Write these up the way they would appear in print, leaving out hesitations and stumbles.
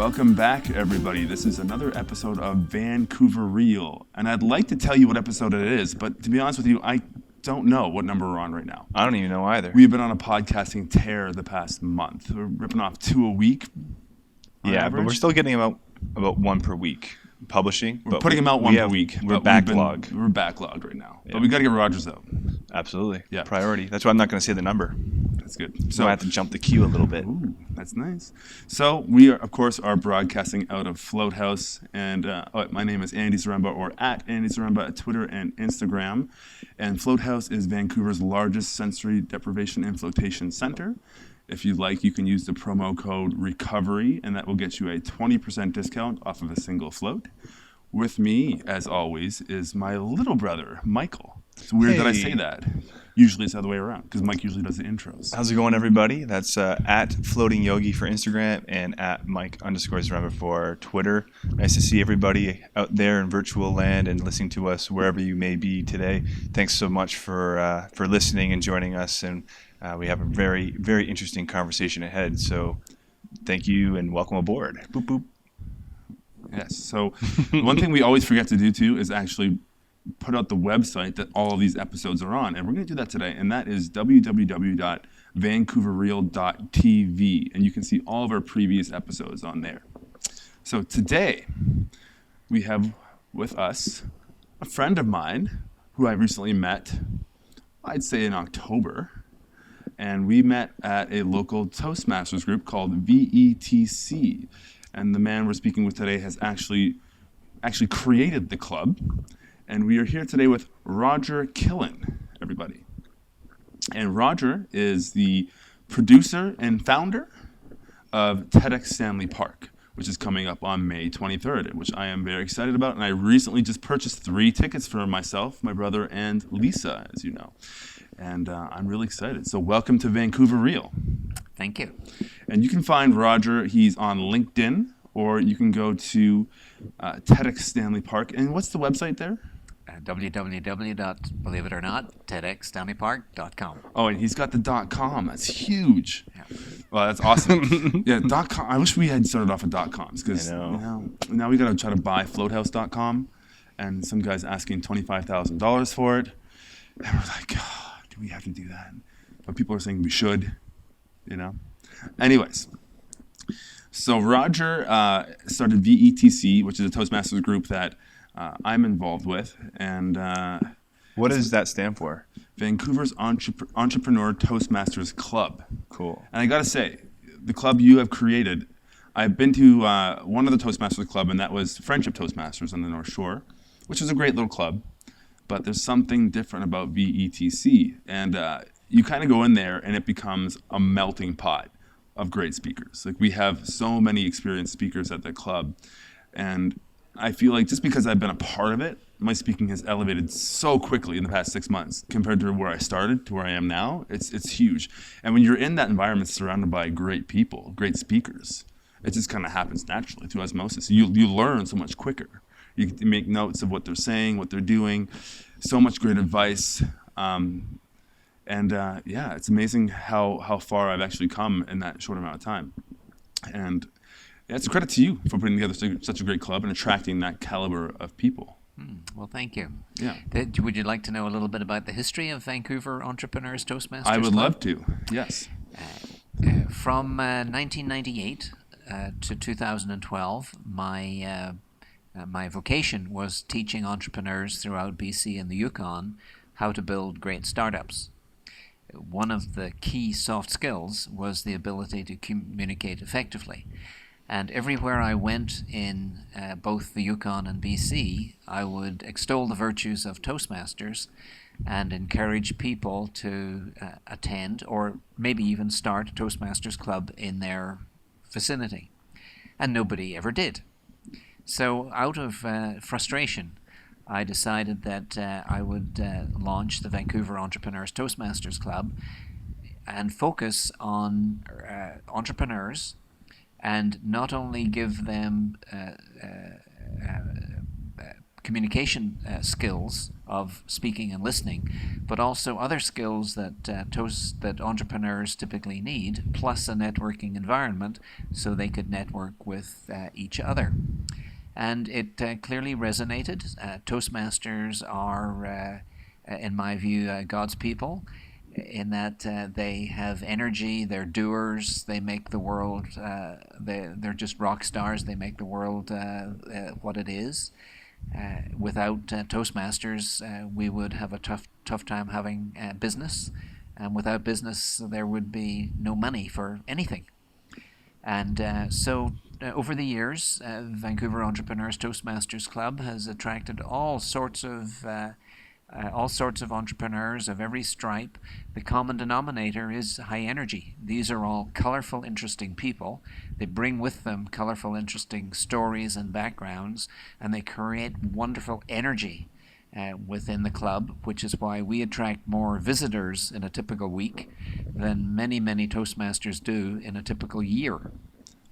Welcome back, everybody. This is another episode of Vancouver Real. And I'd like to tell you what episode it is, but to be honest with you, I don't know what number we're on right now. I don't even know either. We've been on a podcasting tear the past month. We're ripping off 2 a week. Yeah, but we're still getting about one per week publishing. We're putting them out one per week. We're backlogged. We're backlogged right now. Yeah. But we got to get Rogers out. Absolutely. Yeah. Priority. That's why I'm not going to say the number. That's good. So I have to jump the queue a little bit. Ooh, that's nice. So we are, of course, broadcasting out of Float House, and my name is Andy Zaremba, or at Andy Zaremba at Twitter and Instagram. And Float House is Vancouver's largest sensory deprivation and flotation center. If you'd like, you can use the promo code RECOVERY, and that will get you a 20% discount off of a single float. With me, as always, is my little brother, Michael. It's weird that I say that. Usually it's the other way around, because Mike usually does the intros. How's it going, everybody? That's at Floating Yogi for Instagram and at Mike_Zaremba for Twitter. Nice to see everybody out there in virtual land and listening to us wherever you may be today. Thanks so much for listening and joining us. And we have a very, very interesting conversation ahead. So thank you and welcome aboard. Boop, boop. Yes. So one thing we always forget to do, too, is actually put out the website that all of these episodes are on. And we're going to do that today. And that is www.vancouverreal.tv. And you can see all of our previous episodes on there. So today, we have with us a friend of mine who I recently met, I'd say in October. And we met at a local Toastmasters group called VETC. And the man we're speaking with today has actually created the club. And we are here today with Roger Killen, everybody. And Roger is the producer and founder of TEDx Stanley Park, which is coming up on May 23rd, which I am very excited about. And I recently just purchased 3 tickets for myself, my brother, and Lisa, as you know. And I'm really excited. So welcome to Vancouver Real. Thank you. And you can find Roger, he's on LinkedIn, or you can go to TEDx Stanley Park. And what's the website there? www.TEDxStanleyPark.com. Oh, and he's got the .com. That's huge. Yeah. Well, that's awesome. Yeah, .com. I wish we had started off with .coms, because now we got to try to buy floathouse.com, and some guy's asking $25,000 for it. And we're like, oh, do we have to do that? But people are saying we should, Anyways, so Roger started VETC, which is a Toastmasters group that I'm involved with. And what does that stand for? Vancouver's Entrepreneur Toastmasters Club. Cool. And I got to say, the club you have created, I've been to one of the Toastmasters Club, and that was Friendship Toastmasters on the North Shore, which is a great little club. But there's something different about VETC. And you kind of go in there, and it becomes a melting pot of great speakers. Like, we have so many experienced speakers at the club. And I feel like just because I've been a part of it, my speaking has elevated so quickly in the past 6 months compared to where I started to where I am now. It's huge. And when you're in that environment surrounded by great people, great speakers, it just kind of happens naturally through osmosis. You learn so much quicker. You can make notes of what they're saying, what they're doing, so much great advice. It's amazing how far I've actually come in that short amount of time. And it's a credit to you for putting together such a great club and attracting that caliber of people. Well, thank you. Yeah. Would you like to know a little bit about the history of Vancouver Entrepreneurs Toastmasters I would Club? love to, yes. From 1998 to 2012, my vocation was teaching entrepreneurs throughout BC and the Yukon how to build great startups. One of the key soft skills was the ability to communicate effectively. And everywhere I went in both the Yukon and BC, I would extol the virtues of Toastmasters and encourage people to attend or maybe even start a Toastmasters club in their vicinity. And nobody ever did. So out of frustration, I decided that I would launch the Vancouver Entrepreneurs Toastmasters Club and focus on entrepreneurs and not only give them communication skills of speaking and listening, but also other skills that entrepreneurs typically need, plus a networking environment so they could network with each other. And it clearly resonated. Toastmasters are, in my view, God's people, in that they have energy, they're doers, they make the world, they're just rock stars, they make the world what it is. Without Toastmasters, we would have a tough time having business, and without business, there would be no money for anything. And so over the years, Vancouver Entrepreneurs Toastmasters Club has attracted all sorts of entrepreneurs of every stripe. The common denominator is high energy. These are all colorful, interesting people. They bring with them colorful, interesting stories and backgrounds, and they create wonderful energy within the club, which is why we attract more visitors in a typical week than many, many Toastmasters do in a typical year.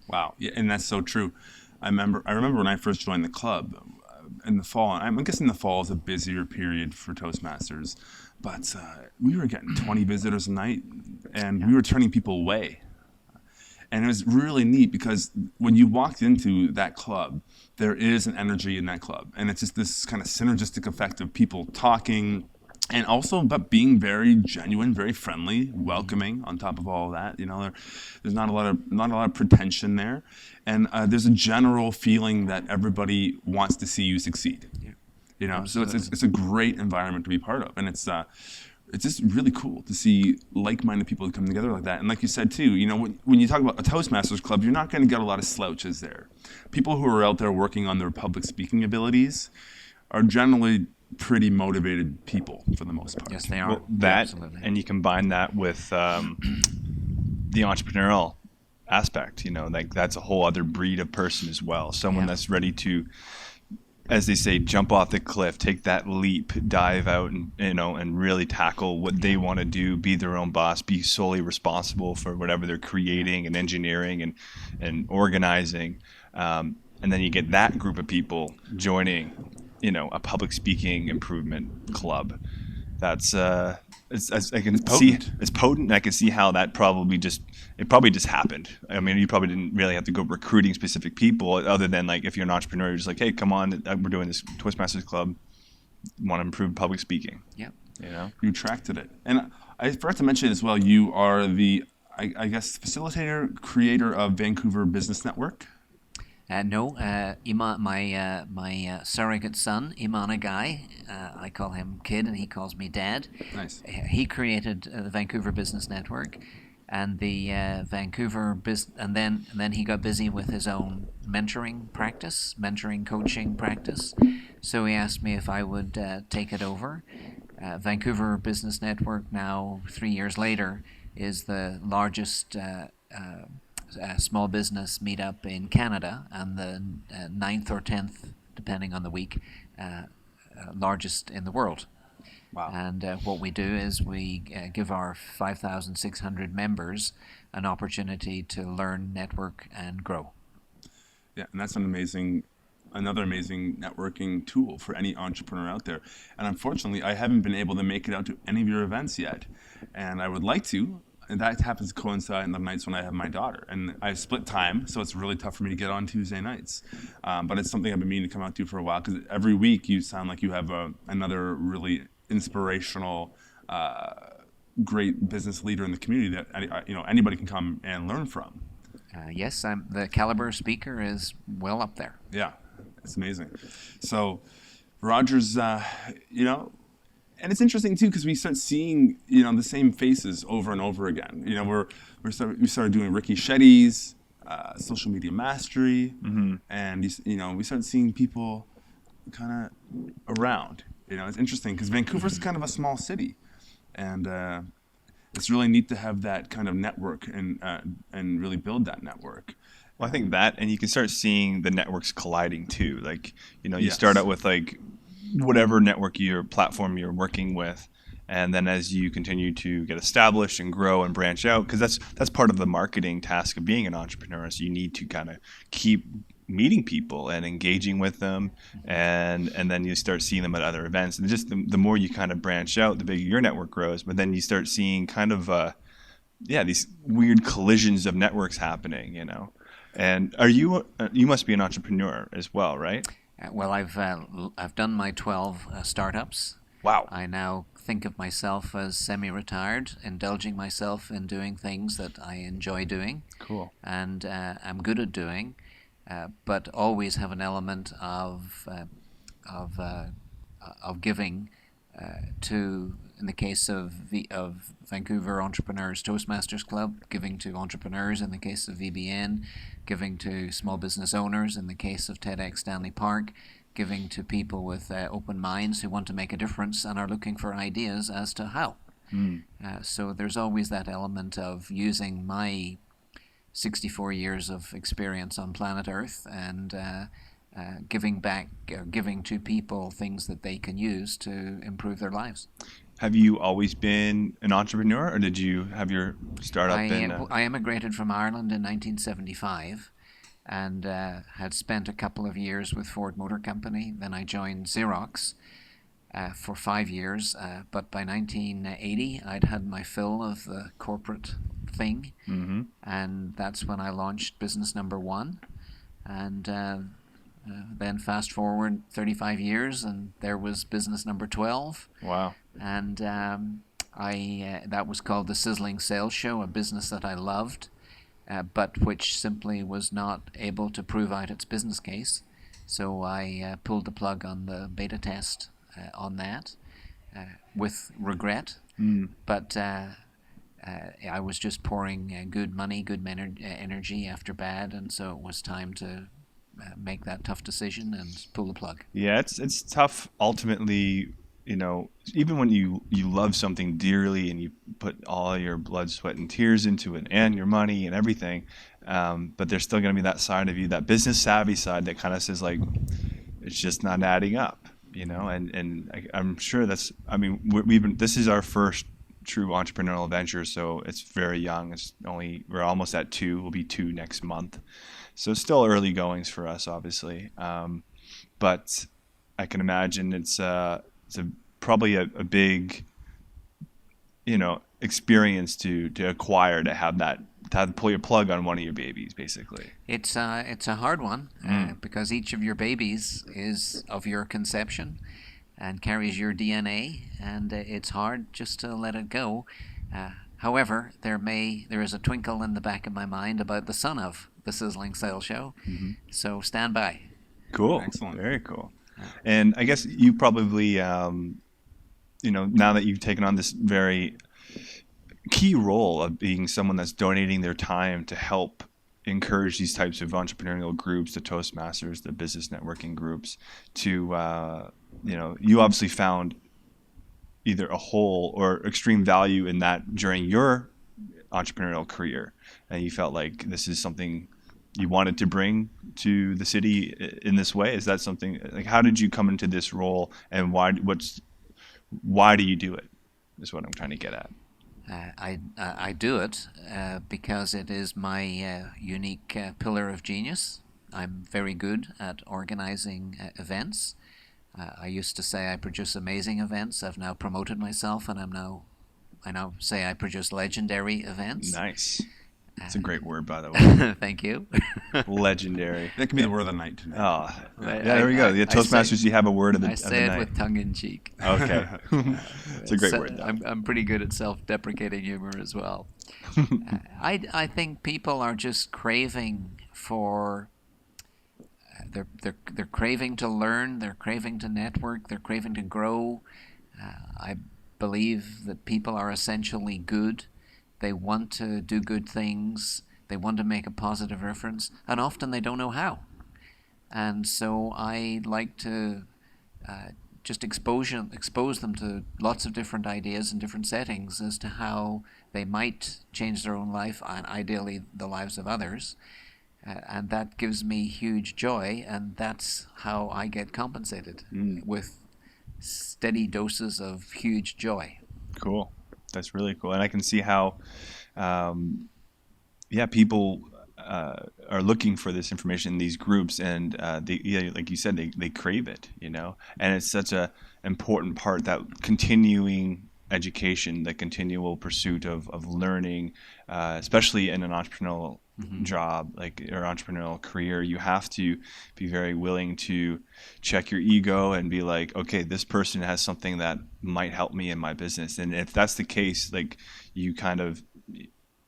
Wow, yeah, and that's so true. I remember when I first joined the club in the fall. I'm guessing the fall is a busier period for Toastmasters, but we were getting 20 visitors a night, and we were turning people away. And it was really neat because when you walked into that club, there is an energy in that club, and it's just this kind of synergistic effect of people talking, and also about being very genuine, very friendly, welcoming. On top of all of that, there's not a lot of pretension there, and there's a general feeling that everybody wants to see you succeed. So it's a great environment to be part of, and it's just really cool to see like-minded people come together like that. And like you said too, when you talk about a Toastmasters club, you're not going to get a lot of slouches there. People who are out there working on their public speaking abilities are generally pretty motivated people for the most part. Yes, they are. Well, that, absolutely. and you combine that with the entrepreneurial aspect, like that's a whole other breed of person as well. Someone that's ready to, as they say, jump off the cliff, take that leap, dive out, and really tackle what they want to do, be their own boss, be solely responsible for whatever they're creating and engineering and organizing. And then you get that group of people joining, a public speaking improvement club. That's I can see it's potent. I can see how that probably just happened. I mean, you probably didn't really have to go recruiting specific people, other than like if you're an entrepreneur, you're just like, hey, come on, we're doing this Toastmasters club. Want to improve public speaking? Yeah. You attracted it, and I forgot to mention as well. You are the, I guess, facilitator, creator of Vancouver Business Network. No, Iman, my surrogate son, Iman Guy, I call him Kid and he calls me Dad. Nice. He created the Vancouver Business Network, and the and then he got busy with his own mentoring coaching practice. So he asked me if I would take it over. Vancouver Business Network now, 3 years later, is the largest small business meetup in Canada, and the 9th or 10th, depending on the week, largest in the world. Wow. And what we do is we give our 5,600 members an opportunity to learn, network, and grow. Yeah, and that's another amazing networking tool for any entrepreneur out there. And unfortunately, I haven't been able to make it out to any of your events yet, and I would like to. And that happens to coincide in the nights when I have my daughter. And I split time, so it's really tough for me to get on Tuesday nights. But it's something I've been meaning to come out to for a while, because every week you sound like you have another really inspirational, great business leader in the community that anybody can come and learn from. Yes, the caliber speaker is well up there. Yeah, it's amazing. So, Rogers, and it's interesting too, because we start seeing the same faces over and over again. We started doing Ricky Shetty's social media mastery, and we started seeing people kind of around. It's interesting because Vancouver's kind of a small city, and it's really neat to have that kind of network and really build that network. Well, I think that, and you can start seeing the networks colliding too. Like you Yes. start out with like whatever network your platform you're working with, and then as you continue to get established and grow and branch out, because that's part of the marketing task of being an entrepreneur. So you need to kind of keep meeting people and engaging with them, and then you start seeing them at other events, and just the more you kind of branch out, the bigger your network grows. But then you start seeing kind of these weird collisions of networks happening, And you must be an entrepreneur as well, right? Well, I've done my 12 startups. Wow. I now think of myself as semi-retired, indulging myself in doing things that I enjoy doing. Cool. And I'm good at doing, but always have an element of giving to, in the case of Vancouver Entrepreneurs Toastmasters Club, giving to entrepreneurs in the case of VBN, giving to small business owners in the case of TEDx Stanley Park, giving to people with open minds who want to make a difference and are looking for ideas as to how. So there's always that element of using my 64 years of experience on planet Earth and giving back, giving to people things that they can use to improve their lives. Have you always been an entrepreneur, or did you have your startup I emigrated from Ireland in 1975 and had spent a couple of years with Ford Motor Company. Then I joined Xerox for 5 years, but by 1980 I'd had my fill of the corporate thing, and that's when I launched business number one. And then fast forward 35 years, and there was business number 12. Wow. And that was called the Sizzling Sales Show, a business that I loved, but which simply was not able to prove out its business case. So I pulled the plug on the beta test on that with regret. But I was just pouring good money, good energy after bad, and so it was time to make that tough decision and pull the plug. Yeah, it's tough ultimately, even when you love something dearly and you put all your blood, sweat, and tears into it and your money and everything, but there's still going to be that side of you, that business savvy side that kind of says like, it's just not adding up, and I'm sure this is our first true entrepreneurial venture, so it's very young. We're almost at 2. We'll be 2 next month. So still early goings for us, obviously. But I can imagine it's probably a big, experience to acquire, to have to pull your plug on one of your babies, basically. It's a hard one because each of your babies is of your conception and carries your DNA, and it's hard just to let it go. However, there is a twinkle in the back of my mind about the son of the Sizzling Sales Show. So stand by. Cool. Excellent. Very cool. And I guess you probably, now that you've taken on this very key role of being someone that's donating their time to help encourage these types of entrepreneurial groups, the Toastmasters, the business networking groups, to, you obviously found either a hole or extreme value in that during your entrepreneurial career, and you felt like this is something you wanted to bring to the city in this way. Is that something, like, how did you come into this role, and why do you do it, is what I'm trying to get at. I do it because it is my unique pillar of genius. I'm very good at organizing events. I used to say I produce amazing events. I've now promoted myself, and I now say I produce legendary events. Nice. It's a great word, by the way. Thank you. Legendary. That could be the word of the night today. Oh, there we go. The Toastmasters, you have a word of the night. I say it with tongue in cheek. Okay. It's a great word, though. I'm pretty good at self-deprecating humor as well. I think people are just craving for. They're craving to learn. They're craving to network. They're craving to grow. I believe that people are essentially good. They want to do good things. They want to make a positive difference, and often they don't know how. And so I like to just expose them to lots of different ideas and different settings as to how they might change their own life and ideally the lives of others. And that gives me huge joy, and that's how I get compensated, with steady doses of huge joy. Cool. That's really cool. And I can see how, people are looking for this information in these groups, and like you said, they crave it, and it's such a important part, that continuing education, the continual pursuit of learning, especially in an entrepreneurial job, or entrepreneurial career. You have to be very willing to check your ego and be like, okay, this person has something that might help me in my business. And if that's the case, like, you kind of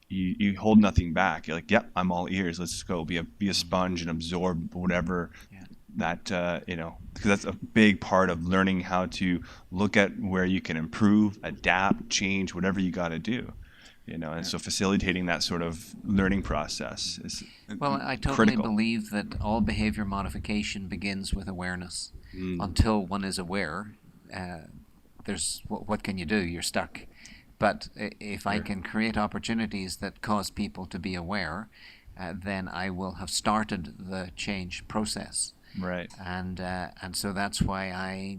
you hold nothing back. You're like, yep, I'm all ears. Let's go. Be a sponge and absorb whatever that because that's a big part of learning how to look at where you can improve, adapt, change, whatever you got to do. And so facilitating that sort of learning process is I totally critical. believe that all behavior modification begins with awareness. Until one is aware, there's what can you do? You're stuck. But if I can create opportunities that cause people to be aware, then I will have started the change process. Right. And so that's why I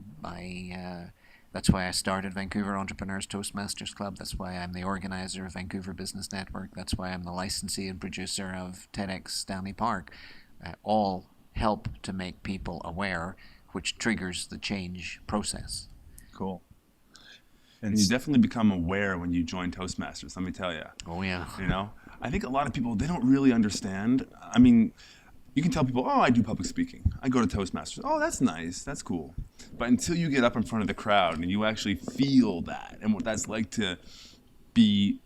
started Vancouver Entrepreneurs Toastmasters Club. That's why I'm the organizer of Vancouver Business Network. That's why I'm the licensee and producer of TEDx Stanley Park. All help to make people aware, which triggers the change process. Cool. And you definitely become aware when you join Toastmasters, let me tell you. Oh, yeah. I think a lot of people, they don't really understand. I mean, you can tell people, oh, I do public speaking. I go to Toastmasters. Oh, that's nice. That's cool. But until you get up in front of the crowd and you actually feel that and what that's like to be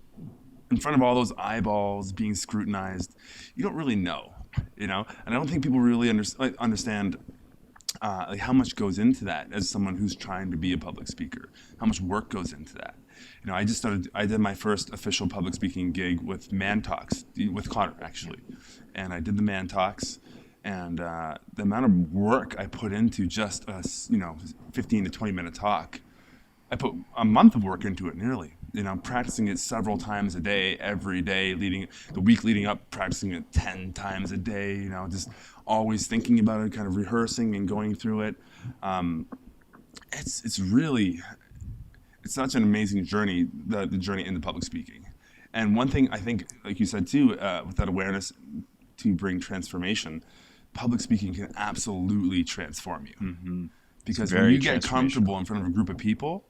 in front of all those eyeballs being scrutinized, you don't really know, And I don't think people really understand how much goes into that as someone who's trying to be a public speaker, how much work goes into that. I did my first official public speaking gig with Man Talks, with Connor, actually. And I did the Man Talks, and the amount of work I put into just a 15 to 20 minute talk, I put a month of work into it nearly. Practicing it several times a day, every day, the week leading up, practicing it 10 times a day, just always thinking about it, kind of rehearsing and going through it. It's such an amazing journey, the journey into public speaking. And one thing I think, like you said too, with that awareness to bring transformation, public speaking can absolutely transform you. Mm-hmm. Because when you get comfortable in front of a group of people,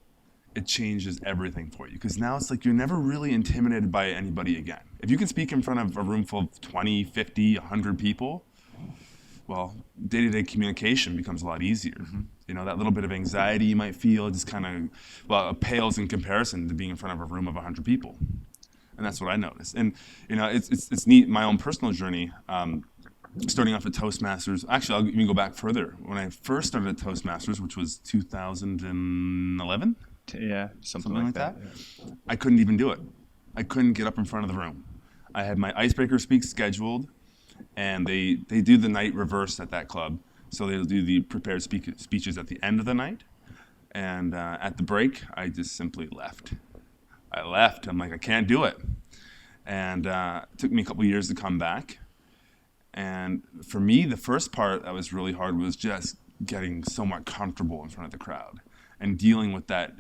it changes everything for you. Because now it's like you're never really intimidated by anybody again. If you can speak in front of a room full of 20, 50, 100 people, well, day-to-day communication becomes a lot easier. Mm-hmm. That little bit of anxiety you might feel just kind of, pales in comparison to being in front of a room of 100 people. And that's what I noticed. And, it's neat, my own personal journey, starting off at Toastmasters. Actually, I'll even go back further. When I first started at Toastmasters, which was 2011? Yeah, something like that. Yeah. I couldn't even do it. I couldn't get up in front of the room. I had my icebreaker speak scheduled, and they do the night reverse at that club. So they'll do the prepared speeches at the end of the night. And at the break, I just simply left. I left. I'm like, I can't do it. And it took me a couple years to come back. And for me, the first part that was really hard was just getting somewhat comfortable in front of the crowd and dealing with that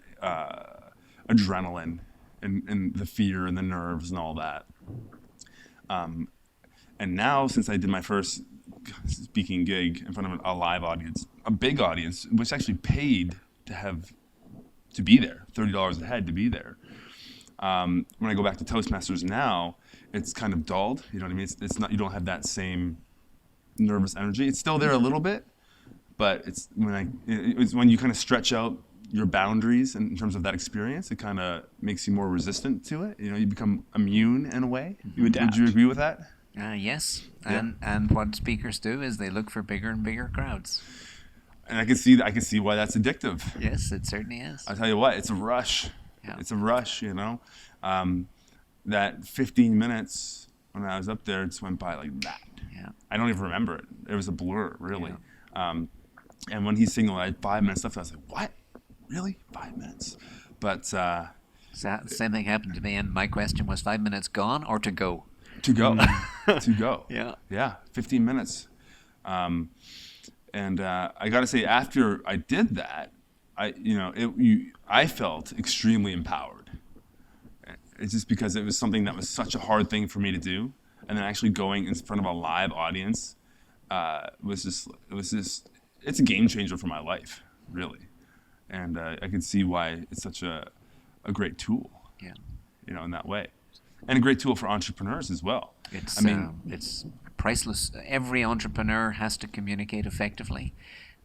adrenaline and the fear and the nerves and all that. And now, since I did my first speaking gig in front of a live audience, a big audience, which actually paid to be there, $30 a head to be there. When I go back to Toastmasters now, it's kind of dulled. You know what I mean? It's not. You don't have that same nervous energy. It's still there a little bit, but it's when you kind of stretch out your boundaries in terms of that experience, it kind of makes you more resistant to it. You become immune in a way. Would you agree with that? Yes. Yeah. And what speakers do is they look for bigger and bigger crowds. And I can see why that's addictive. Yes, it certainly is. I'll tell you what, it's a rush. Yeah. It's a rush, that 15 minutes when I was up there, it just went by like that. Yeah. I don't even remember it. It was a blur, really. Yeah. And when he's singing like 5 minutes left, I was like, what? Really? 5 minutes? But so same thing happened to me, and my question was 5 minutes gone or to go? To go. To go. Yeah. Yeah, 15 minutes. And I got to say, after I did that, I felt extremely empowered. It's just because it was something that was such a hard thing for me to do. and then actually going in front of a live audience it's a game changer for my life, really. And I can see why it's such a great tool, Yeah. in that way. And a great tool for entrepreneurs as well. It's priceless. Every entrepreneur has to communicate effectively,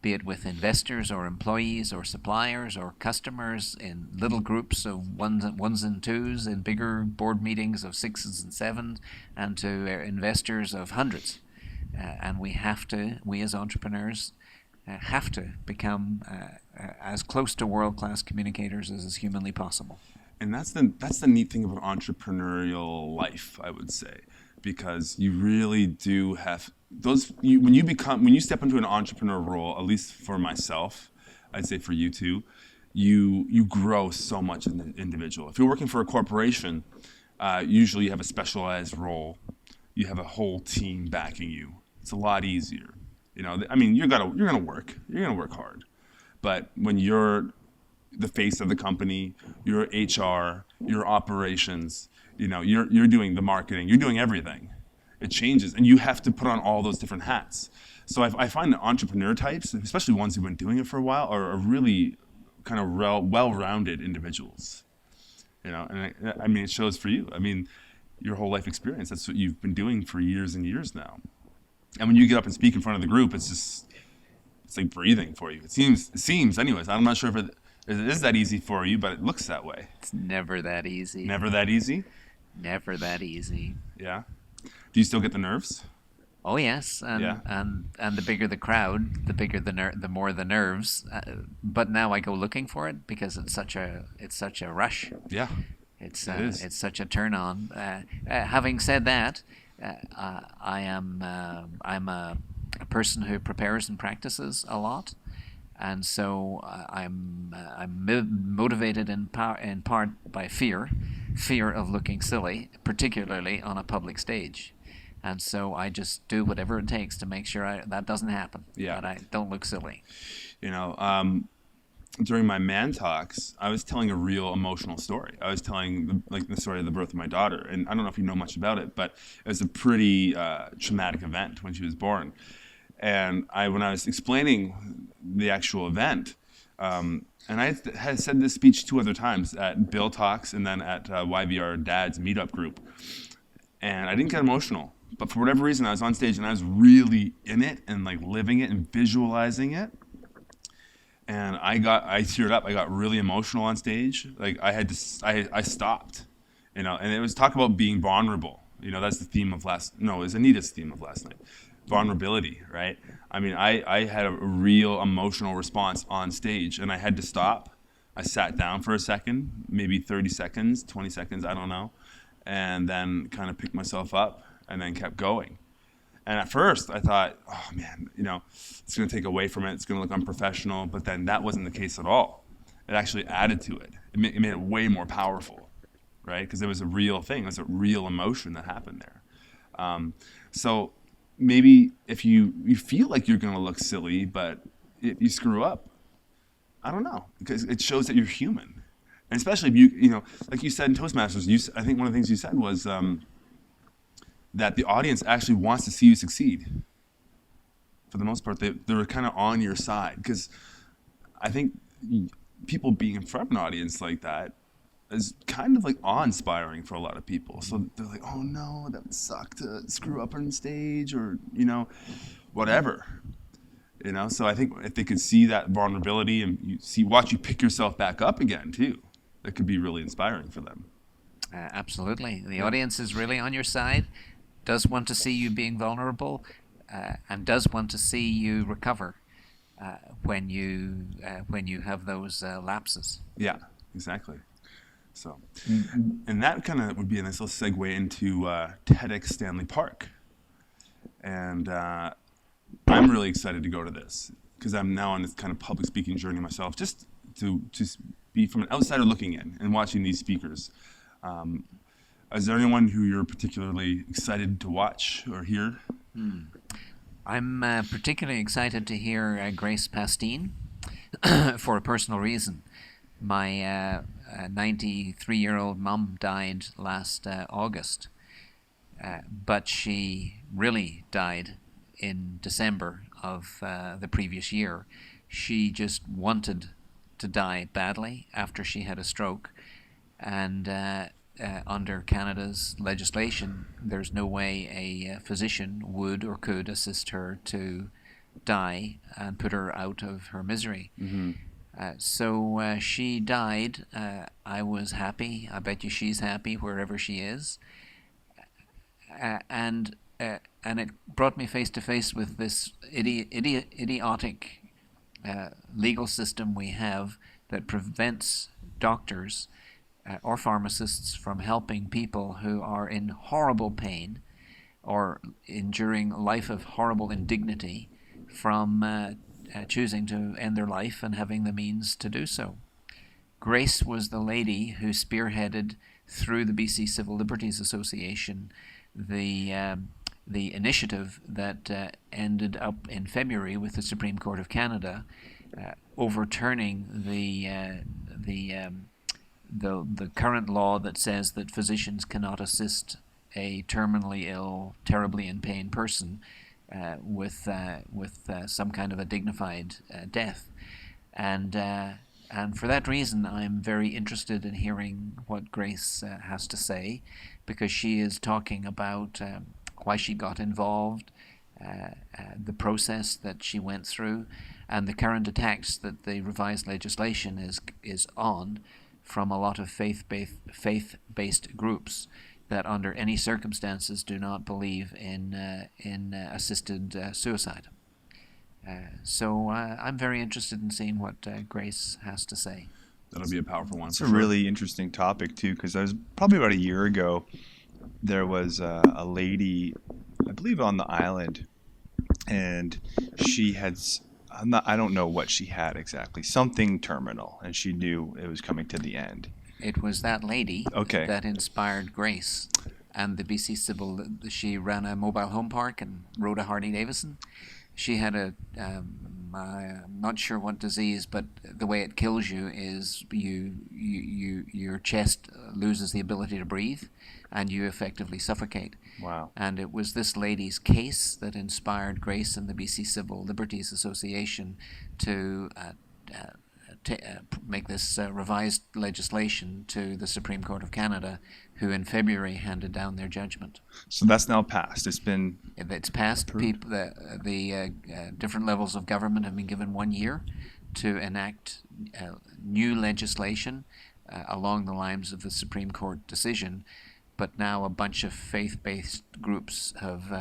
be it with investors or employees or suppliers or customers, in little groups of ones and twos, in bigger board meetings of sixes and sevens, and to investors of hundreds. And we as entrepreneurs have to become as close to world-class communicators as is humanly possible. And that's the neat thing about entrepreneurial life, I would say, because you really do have when you step into an entrepreneur role, at least for myself, I'd say for you too, you grow so much as an individual. If you're working for a corporation, usually you have a specialized role, you have a whole team backing you. It's a lot easier. You're gonna work hard, but when you're the face of the company, your HR, your operations, you're doing the marketing, you're doing everything. It changes, and you have to put on all those different hats. So I find that entrepreneur types, especially ones who've been doing it for a while, are really kind of well-rounded individuals. And it shows for you. Your whole life experience, that's what you've been doing for years and years now. And when you get up and speak in front of the group, it's like breathing for you. It seems anyways. I'm not sure if it is that easy for you, but it looks that way. It's never that easy. Never that easy? Never that easy. Yeah. Do you still get the nerves? Oh yes, and the bigger the crowd, the bigger the more the nerves. But now I go looking for it because it's such a rush. Yeah. It's such a turn on. Having said that, I'm a person who prepares and practices a lot, and so I'm motivated in part by fear of looking silly, particularly on a public stage. And so I just do whatever it takes to make sure that doesn't happen. Yeah. That I don't look silly. During my man talks, I was telling a real emotional story. I was telling the story of the birth of my daughter, and I don't know if you know much about it, but it was a pretty traumatic event when she was born. And when I was explaining the actual event, and I had said this speech 2 other times at Bill Talks and then at YVR Dad's meetup group, and I didn't get emotional. But for whatever reason, I was on stage and I was really in it and living it and visualizing it. And I teared up. I got really emotional on stage. I stopped, and it was talk about being vulnerable. That's the theme of it's Anita's theme of last night. Vulnerability, right? I had a real emotional response on stage, and I had to stop. I sat down for a second, maybe 30 seconds, 20 seconds, I don't know, and then kind of picked myself up and then kept going. And at first I thought, oh man, it's going to take away from it. It's going to look unprofessional. But then that wasn't the case at all. It actually added to it. It made it way more powerful, right? Because it was a real thing. It was a real emotion that happened there. So maybe if you feel like you're going to look silly, but if you screw up, I don't know, because it shows that you're human. And especially if you like you said in Toastmasters, I think one of the things you said was that the audience actually wants to see you succeed. For the most part, they're kind of on your side, because I think people being in front of an audience like that is kind of awe-inspiring for a lot of people. So they're like, oh no, that would suck to screw up on stage, or whatever. So I think if they could see that vulnerability and watch you pick yourself back up again too, that could be really inspiring for them. Absolutely. The audience is really on your side, does want to see you being vulnerable, and does want to see you recover when you have those lapses. Yeah, exactly. So, and that kind of would be a nice little segue into TEDx Stanley Park. And I'm really excited to go to this because I'm now on this kind of public speaking journey myself, just to be from an outsider looking in and watching these speakers. Is there anyone who you're particularly excited to watch or hear? I'm particularly excited to hear Grace Pastine for a personal reason. My 93-year-old mom died last August. but she really died in December of the previous year. She just wanted to die badly after she had a stroke, and under Canada's legislation, there's no way a physician would or could assist her to die and put her out of her misery. So she died. I was happy. I bet you she's happy wherever she is. And it brought me face to face with this idiotic legal system we have that prevents doctors or pharmacists from helping people who are in horrible pain or enduring a life of horrible indignity from choosing to end their life and having the means to do so. Grace was the lady who spearheaded through the BC Civil Liberties Association the initiative that ended up in February with the Supreme Court of Canada overturning the current law that says that physicians cannot assist a terminally ill, terribly in pain person with some kind of a dignified death, and for that reason, I'm very interested in hearing what Grace has to say, because she is talking about why she got involved, the process that she went through, and the current attacks that the revised legislation is on from a lot of faith-based groups that under any circumstances do not believe in assisted suicide. So I'm very interested in seeing what Grace has to say. That'll be a powerful one. It's for a sure. really interesting topic too, because I was probably about a year ago. There was a lady, I believe, on the island, and she had. I don't know what she had exactly. Something terminal, and she knew it was coming to the end. It was that lady Okay. that inspired Grace and the BC Civil. She ran a mobile home park and rode a Harley Davidson. She had I'm not sure what disease, but the way it kills you is your chest loses the ability to breathe, and you effectively suffocate. Wow. And it was this lady's case that inspired Grace and the BC Civil Liberties Association to make this revised legislation to the Supreme Court of Canada, who in February handed down their judgment. So that's now passed. It's passed. People, the different levels of government have been given 1 year to enact new legislation along the lines of the Supreme Court decision. But now a bunch of faith-based groups have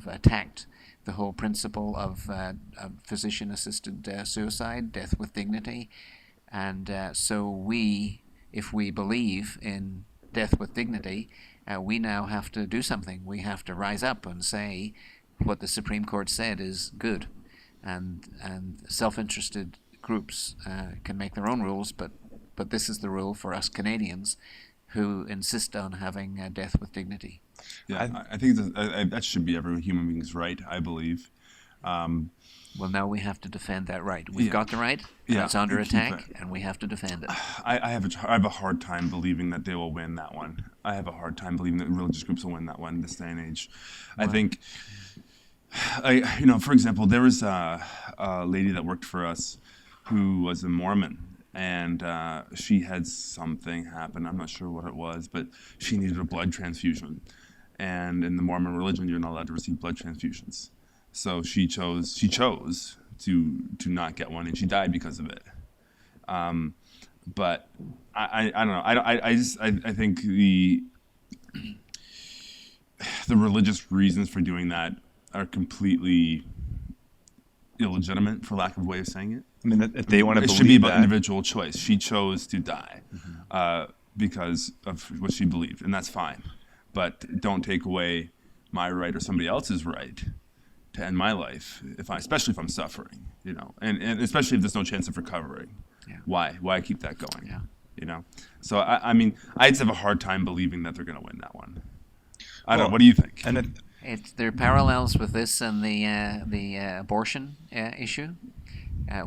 attacked the whole principle of physician-assisted suicide, death with dignity, and so if we believe in death with dignity, we now have to do something. We have to rise up and say what the Supreme Court said is good, and self-interested groups can make their own rules, but this is the rule for us Canadians who insist on having death with dignity. Yeah, I think that should be every human being's right, I believe. Well, now we have to defend that right. We've got the right, and it's under attack, and we have to defend it. I have a hard time believing that they will win that one. I have a hard time believing that religious groups will win that one this day and age. I think, for example, there was a lady that worked for us who was a Mormon, and she had something happen. I'm not sure what it was, but she needed a blood transfusion. And in the Mormon religion, you're not allowed to receive blood transfusions. So she chose to not get one, and she died because of it. But I don't know. I think the religious reasons for doing that are completely illegitimate, for lack of a way of saying it. I mean, if they want to believe it should be about that. individual choice. She chose to die because of what she believed, and that's fine. But don't take away my right or somebody else's right to end my life, especially if I'm suffering, and especially if there's no chance of recovering. Yeah. Why keep that going? Yeah. So I mean, I just have a hard time believing that they're going to win that one. I don't know. What do you think? And there are parallels with this and the abortion issue,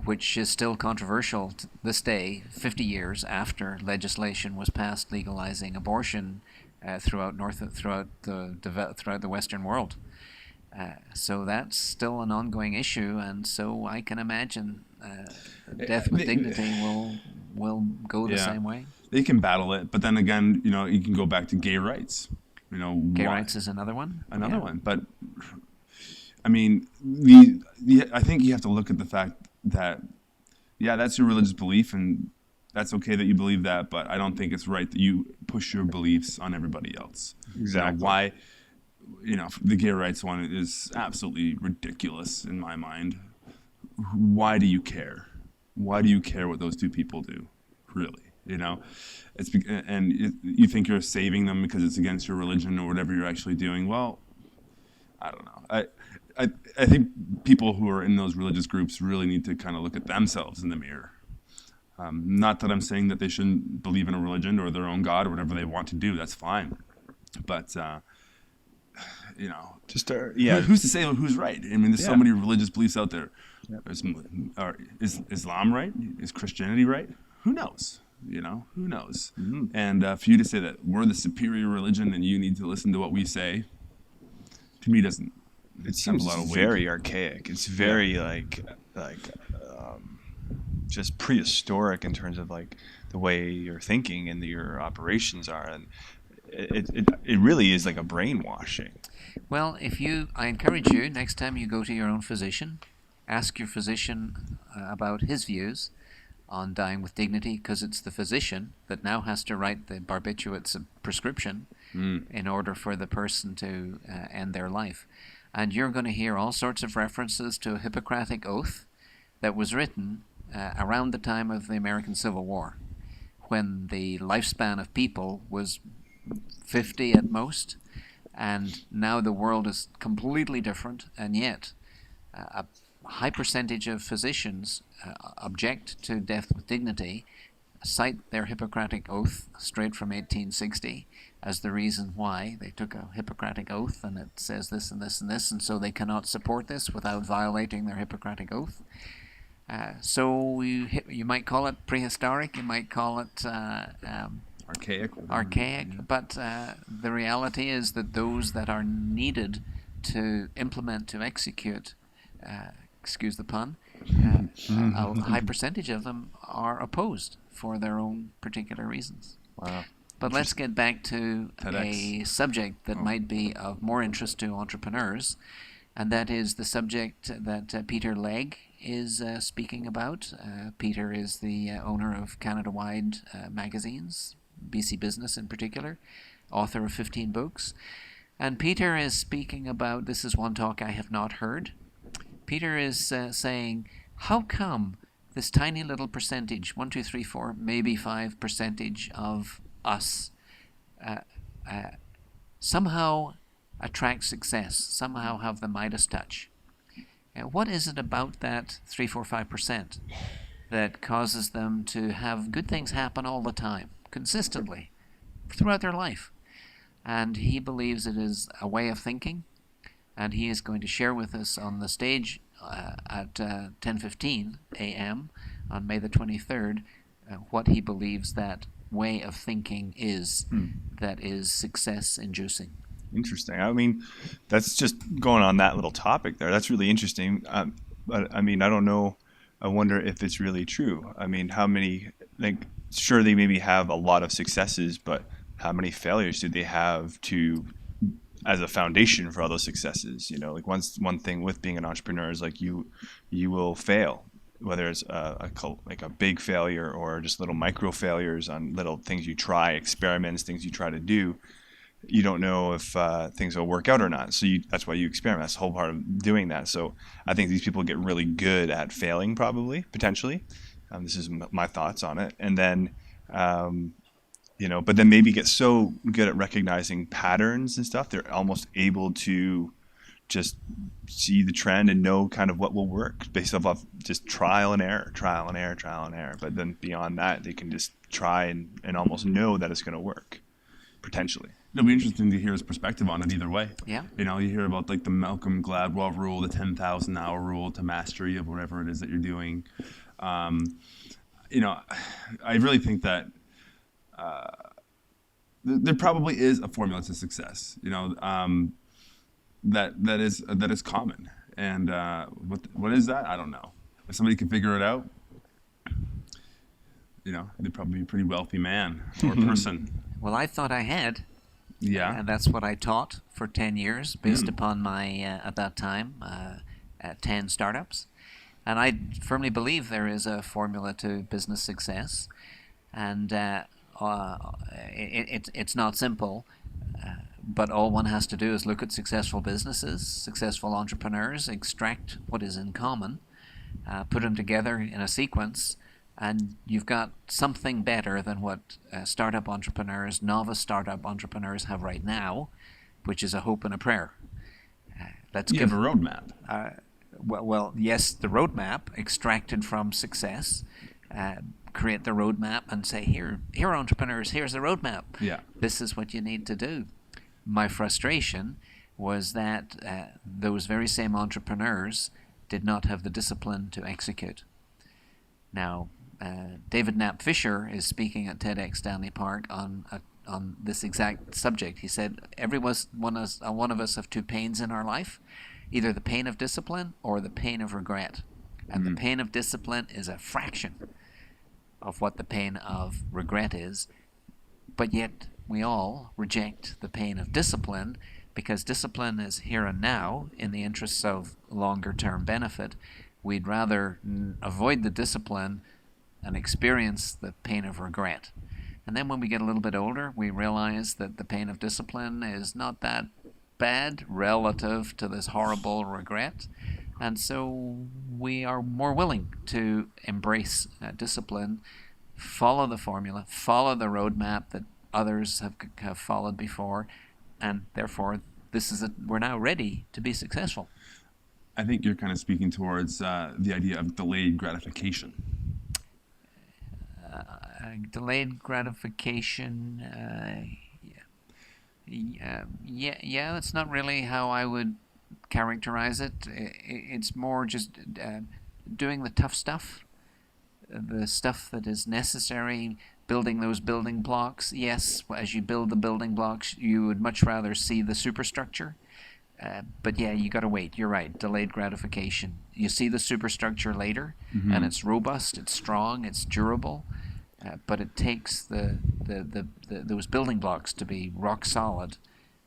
which is still controversial to this day, 50 years after legislation was passed legalizing abortion. throughout the Western world. So that's still an ongoing issue, and so I can imagine death with dignity will go the same way. They can battle it, but then again, you can go back to gay rights. Gay rights is another one. Another one, but I mean, I think you have to look at the fact that that's your religious belief, and that's okay that you believe that, but I don't think it's right that you push your beliefs on everybody else. Exactly. Why? The gay rights one is absolutely ridiculous in my mind. Why do you care? Why do you care what those two people do? Really, you think you're saving them because it's against your religion or whatever you're actually doing. Well, I don't know. I think people who are in those religious groups really need to kind of look at themselves in the mirror. Not that I'm saying that they shouldn't believe in a religion or their own God or whatever they want to do. That's fine, but. Who's to say who's right? I mean, there's so many religious beliefs out there. Yep. Is Islam right? Is Christianity right? Who knows? Who knows? Mm-hmm. And for you to say that we're the superior religion and you need to listen to what we say, to me doesn't. It seems a lot of very archaic. It's very just prehistoric in terms of like the way you're thinking and your operations are, and it really is like a brainwashing. Well, I encourage you, next time you go to your own physician, ask your physician about his views on dying with dignity, because it's the physician that now has to write the barbiturate's prescription in order for the person to end their life. And you're going to hear all sorts of references to a Hippocratic oath that was written around the time of the American Civil War, when the lifespan of people was 50 at most. And now the world is completely different, and yet a high percentage of physicians object to death with dignity, cite their Hippocratic oath straight from 1860 as the reason why they took a Hippocratic oath, and it says this and this and this, and so they cannot support this without violating their Hippocratic oath. So you might call it prehistoric, you might call it archaic, but the reality is that those that are needed to implement, to execute, excuse the pun, a high percentage of them are opposed for their own particular reasons. Wow. But let's get back to TEDx. a subject that might be of more interest to entrepreneurs, and that is the subject that Peter Legge is speaking about. Peter is the owner of Canada-wide magazines, BC Business in particular, author of 15 books. And Peter is speaking about, this is one talk I have not heard. Peter is saying, how come this tiny little percentage, 1, 2, 3, 4, maybe 5% of us somehow attract success, somehow have the Midas touch? What is it about that 3, 4, 5% that causes them to have good things happen all the time, consistently, throughout their life? And he believes it is a way of thinking, and he is going to share with us on the stage at 10:15 a.m. on May the 23rd what he believes that way of thinking is that is success-inducing. Interesting. I mean, that's just going on that little topic there. That's really interesting. But I mean, I don't know. I wonder if it's really true. I mean, how many, sure, they maybe have a lot of successes, but how many failures do they have as a foundation for all those successes? One thing with being an entrepreneur is you will fail, whether it's a big failure or just little micro failures on little things you try, experiments, things you try to do. You don't know if things will work out or not. So that's why you experiment. That's the whole part of doing that. So I think these people get really good at failing, probably, potentially. This is my thoughts on it. And then, but then maybe get so good at recognizing patterns and stuff, they're almost able to just see the trend and know kind of what will work based off just trial and error. But then beyond that, they can just try and almost know that it's going to work, potentially. It'll be interesting to hear his perspective on it either way. Yeah. You hear about the Malcolm Gladwell rule, the 10,000 hour rule to mastery of whatever it is that you're doing. I really think that there probably is a formula to success. That is common. And what is that? I don't know. If somebody can figure it out, they'd probably be a pretty wealthy man or person. Well, I thought I had. Yeah. And that's what I taught for 10 years based upon my, at that time, 10 startups. And I firmly believe there is a formula to business success. And it's not simple, but all one has to do is look at successful businesses, successful entrepreneurs, extract what is in common, put them together in a sequence, and you've got something better than what startup entrepreneurs, novice startup entrepreneurs have right now, which is a hope and a prayer. Let's give a roadmap. Well, yes, the roadmap extracted from success. Create the roadmap and say, here entrepreneurs, here's the roadmap. Yeah. This is what you need to do. My frustration was that those very same entrepreneurs did not have the discipline to execute. Now, David Knapp Fisher is speaking at TEDx Stanley Park on this exact subject. He said, one of us have two pains in our life, either the pain of discipline or the pain of regret. And the pain of discipline is a fraction of what the pain of regret is, but yet we all reject the pain of discipline because discipline is here and now in the interests of longer-term benefit. We'd rather avoid the discipline and experience the pain of regret. And then when we get a little bit older, we realize that the pain of discipline is not that bad relative to this horrible regret. And so we are more willing to embrace discipline, follow the formula, follow the roadmap that others have followed before, and therefore we're now ready to be successful. I think you're kind of speaking towards the idea of delayed gratification. Delayed gratification, yeah, that's not really how I would characterize it. It's more just doing the tough stuff, the stuff that is necessary, building those building blocks. Yes, as you build the building blocks, you would much rather see the superstructure. But yeah, you got to wait. You're right. Delayed gratification. You see the superstructure later, and it's robust, it's strong, it's durable. But it takes those building blocks to be rock solid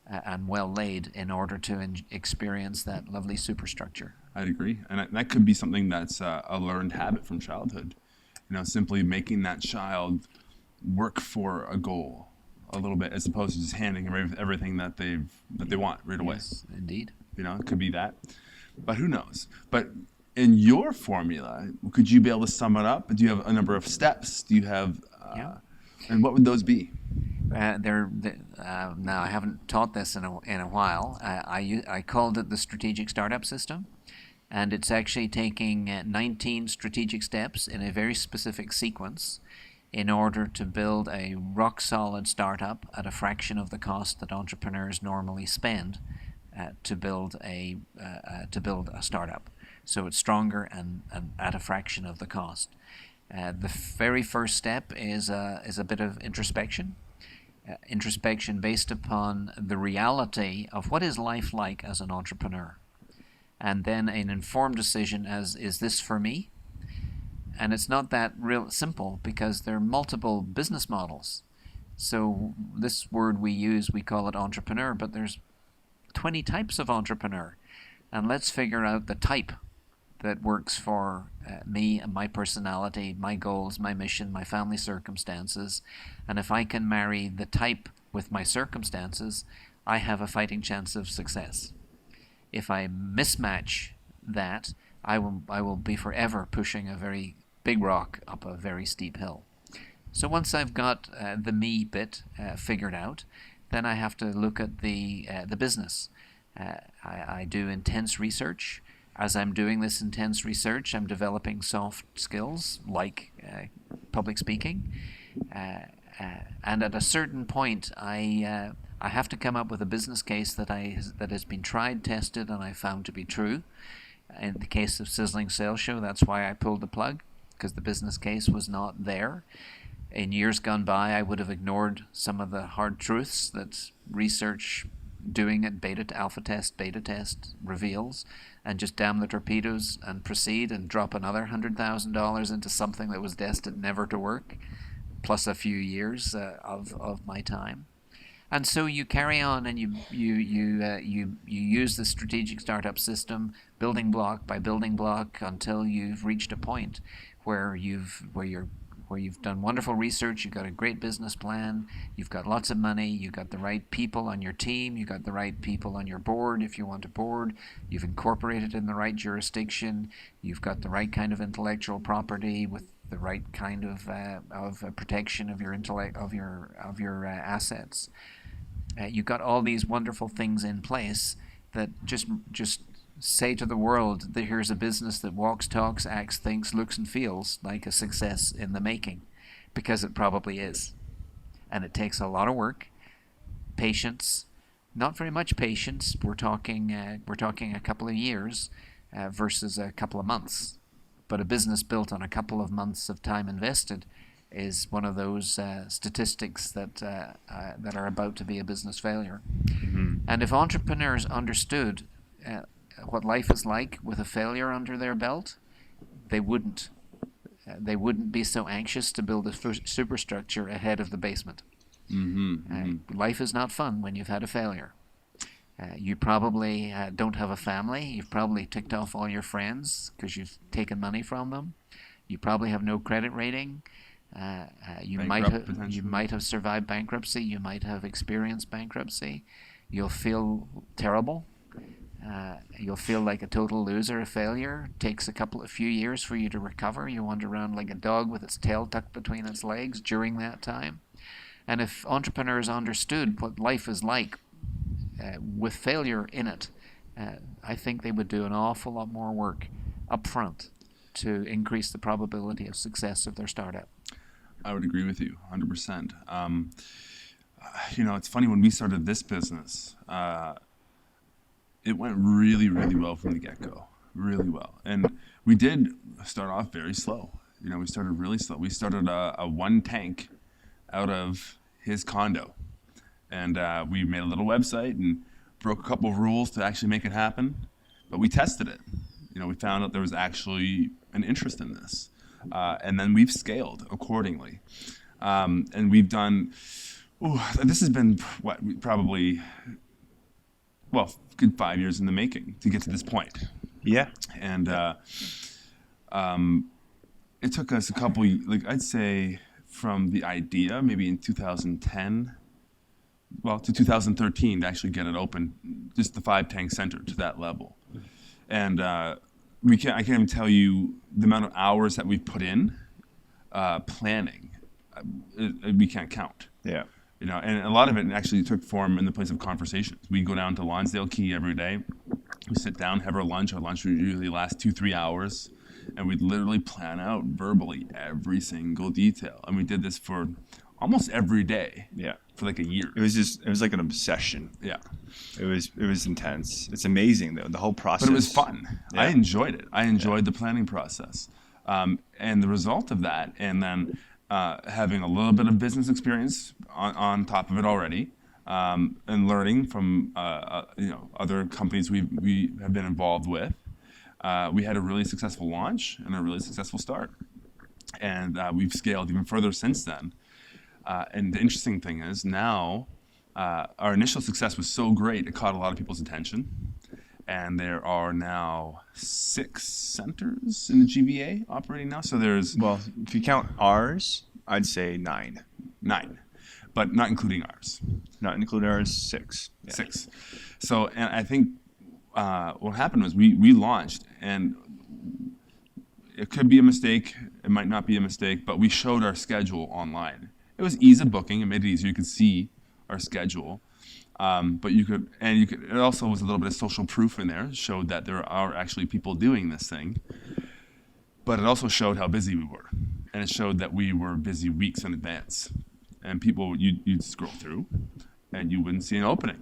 and well laid in order to experience that lovely superstructure. I'd agree, and that could be something that's a learned habit from childhood. Simply making that child work for a goal a little bit, as opposed to just handing them everything that they want right away. Yes, indeed. It could be that, but who knows? But in your formula, could you be able to sum it up? Do you have a number of steps? Do you have, and what would those be? Now, I haven't taught this in a while. I called it the strategic startup system, and it's actually taking 19 strategic steps in a very specific sequence in order to build a rock-solid startup at a fraction of the cost that entrepreneurs normally spend to build a startup. So it's stronger and at a fraction of the cost. The very first step is a bit of introspection. Introspection based upon the reality of what is life like as an entrepreneur. And then an informed decision as, is this for me? And it's not that real simple because there are multiple business models. So this word we use, we call it entrepreneur, but there's 20 types of entrepreneur. And let's figure out the type that works for me and my personality, my goals, my mission, my family circumstances. And if I can marry the type with my circumstances, I have a fighting chance of success. If I mismatch that, I will be forever pushing a very big rock up a very steep hill. So once I've got the me bit figured out, then I have to look at the business. I do intense research. As I'm doing this intense research, I'm developing soft skills like public speaking. And at a certain point, I have to come up with a business case that has been tried, tested, and I found to be true. In the case of Sizzling Sales Show, that's why I pulled the plug, because the business case was not there. In years gone by, I would have ignored some of the hard truths that research doing it beta test reveals, and just damn the torpedoes and proceed and drop another $100,000 into something that was destined never to work, plus a few years of my time. And so you carry on, and you use the strategic startup system, building block by building block, until you've reached a point where you've done wonderful research, you've got a great business plan, you've got lots of money, you've got the right people on your team, you've got the right people on your board if you want a board, you've incorporated in the right jurisdiction, you've got the right kind of intellectual property with the right kind of protection of your assets. You've got all these wonderful things in place that just say to the world that here's a business that walks, talks, acts, thinks, looks, and feels like a success in the making, because it probably is. And it takes a lot of work, patience, not very much patience. We're talking a couple of years versus a couple of months. But a business built on a couple of months of time invested is one of those statistics that are about to be a business failure. Mm-hmm. And if entrepreneurs understood what life is like with a failure under their belt, they wouldn't be so anxious to build a superstructure ahead of the basement. Life is not fun when you've had a failure. You probably don't have a family. You've probably ticked off all your friends because you've taken money from them. You probably have no credit rating. You might have survived bankruptcy. You might have experienced bankruptcy. You'll feel terrible. You'll feel like a total loser, a failure. It takes a few years for you to recover. You wander around like a dog with its tail tucked between its legs during that time. And if entrepreneurs understood what life is like with failure in it, I think they would do an awful lot more work up front to increase the probability of success of their startup. I would agree with you 100%. It's funny, when we started this business, it went really, really well from the get-go, really well. And we did start off very slow. We started really slow. We started a one tank out of his condo. And we made a little website and broke a couple of rules to actually make it happen. But we tested it. We found out there was actually an interest in this. And then we've scaled accordingly. And we've done, this has been probably good 5 years in the making to get to this point. Yeah. And it took us a couple, I'd say from the idea, maybe in 2010, to 2013 to actually get it open, just the 5-tank center to that level. And I can't even tell you the amount of hours that we've put in planning. We can't count. Yeah. And a lot of it actually took form in the place of conversations. We go down to Lonsdale Key every day. We sit down, have our lunch. Our lunch would usually last 2-3 hours. And we'd literally plan out verbally every single detail. And we did this for almost every day. Yeah. For like a year. It was like an obsession. Yeah. It was intense. It's amazing though, the whole process. But it was fun. Yeah. I enjoyed it. I enjoyed the planning process. And the result of that, and then having a little bit of business experience on top of it already, and learning from other companies we have been involved with, we had a really successful launch and a really successful start. And we've scaled even further since then. And the interesting thing is now, our initial success was so great, it caught a lot of people's attention. And there are now 6 centers in the GVA operating now. So there's... Well, if you count ours, I'd say 9. 9, but not including ours. Not including ours, 6. Yeah. 6. So, and I think what happened was we launched, and it could be a mistake, it might not be a mistake, but we showed our schedule online. It was ease of booking. It made it easier. You could see our schedule, but it also was a little bit of social proof in there. It showed that there are actually people doing this thing, but it also showed how busy we were, and it showed that we were busy weeks in advance. And people, you'd scroll through, and you wouldn't see an opening.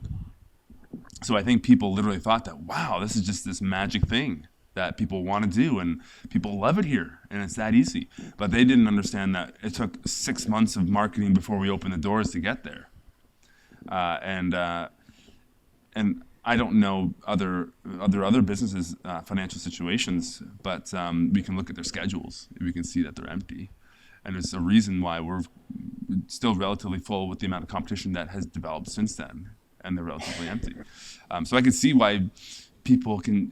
So I think people literally thought that, wow, this is just this magic thing that people want to do, and people love it here, and it's that easy. But they didn't understand that it took 6 months of marketing before we opened the doors to get there. And I don't know other businesses' financial situations, but we can look at their schedules and we can see that they're empty. And there's a reason why we're still relatively full with the amount of competition that has developed since then, and they're relatively empty. So I can see why people can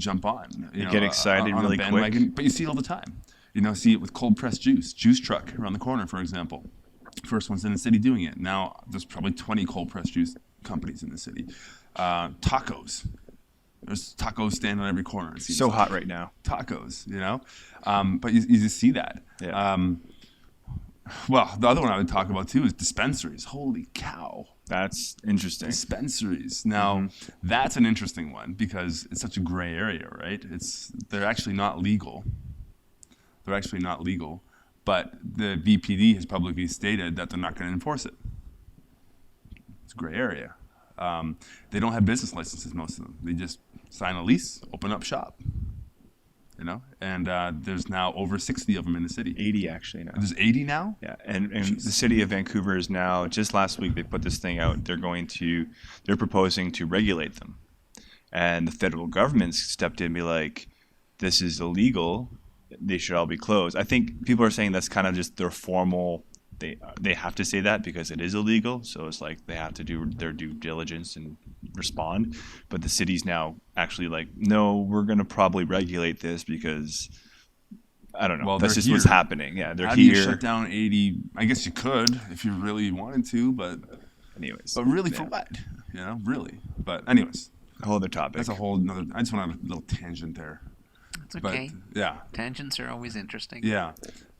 jump on. You know, get excited on really a bandwagon, quick. but you see it all the time. You know, see it with cold pressed juice truck around the corner, for example. First ones in the city doing it. Now there's probably 20 cold pressed juice companies in the city. Tacos. There's tacos standing on every corner. It seems So like. hot right now. Tacos, you know? But you just see that. Yeah. Well, the other one I would talk about too is dispensaries. Holy cow. That's interesting. Dispensaries. Now, that's an interesting one because it's such a gray area, right? They're actually not legal. But the VPD has publicly stated that they're not going to enforce it. It's a gray area. They don't have business licenses, most of them. They just sign a lease, open up shop. You know, and there's now over 60 of them in the city. 80 actually now. There's 80 now? Yeah, and the city of Vancouver is now, just last week they put this thing out, they're proposing to regulate them. And the federal government stepped in and be like, this is illegal, they should all be closed. I think people are saying that's kind of just their formal, they have to say that because it is illegal, so it's like they have to do their due diligence and respond. But the city's now actually like, no, we're going to probably regulate this because, I don't know, Well, that's they're just what's here. happening. Yeah, they're How here. do you shut down 80? I guess you could if you really wanted to, but really for what? You know, really. But anyways, a whole other topic. that's a whole another. I just want a little tangent there. It's okay. But yeah, Tangents are always interesting. yeah.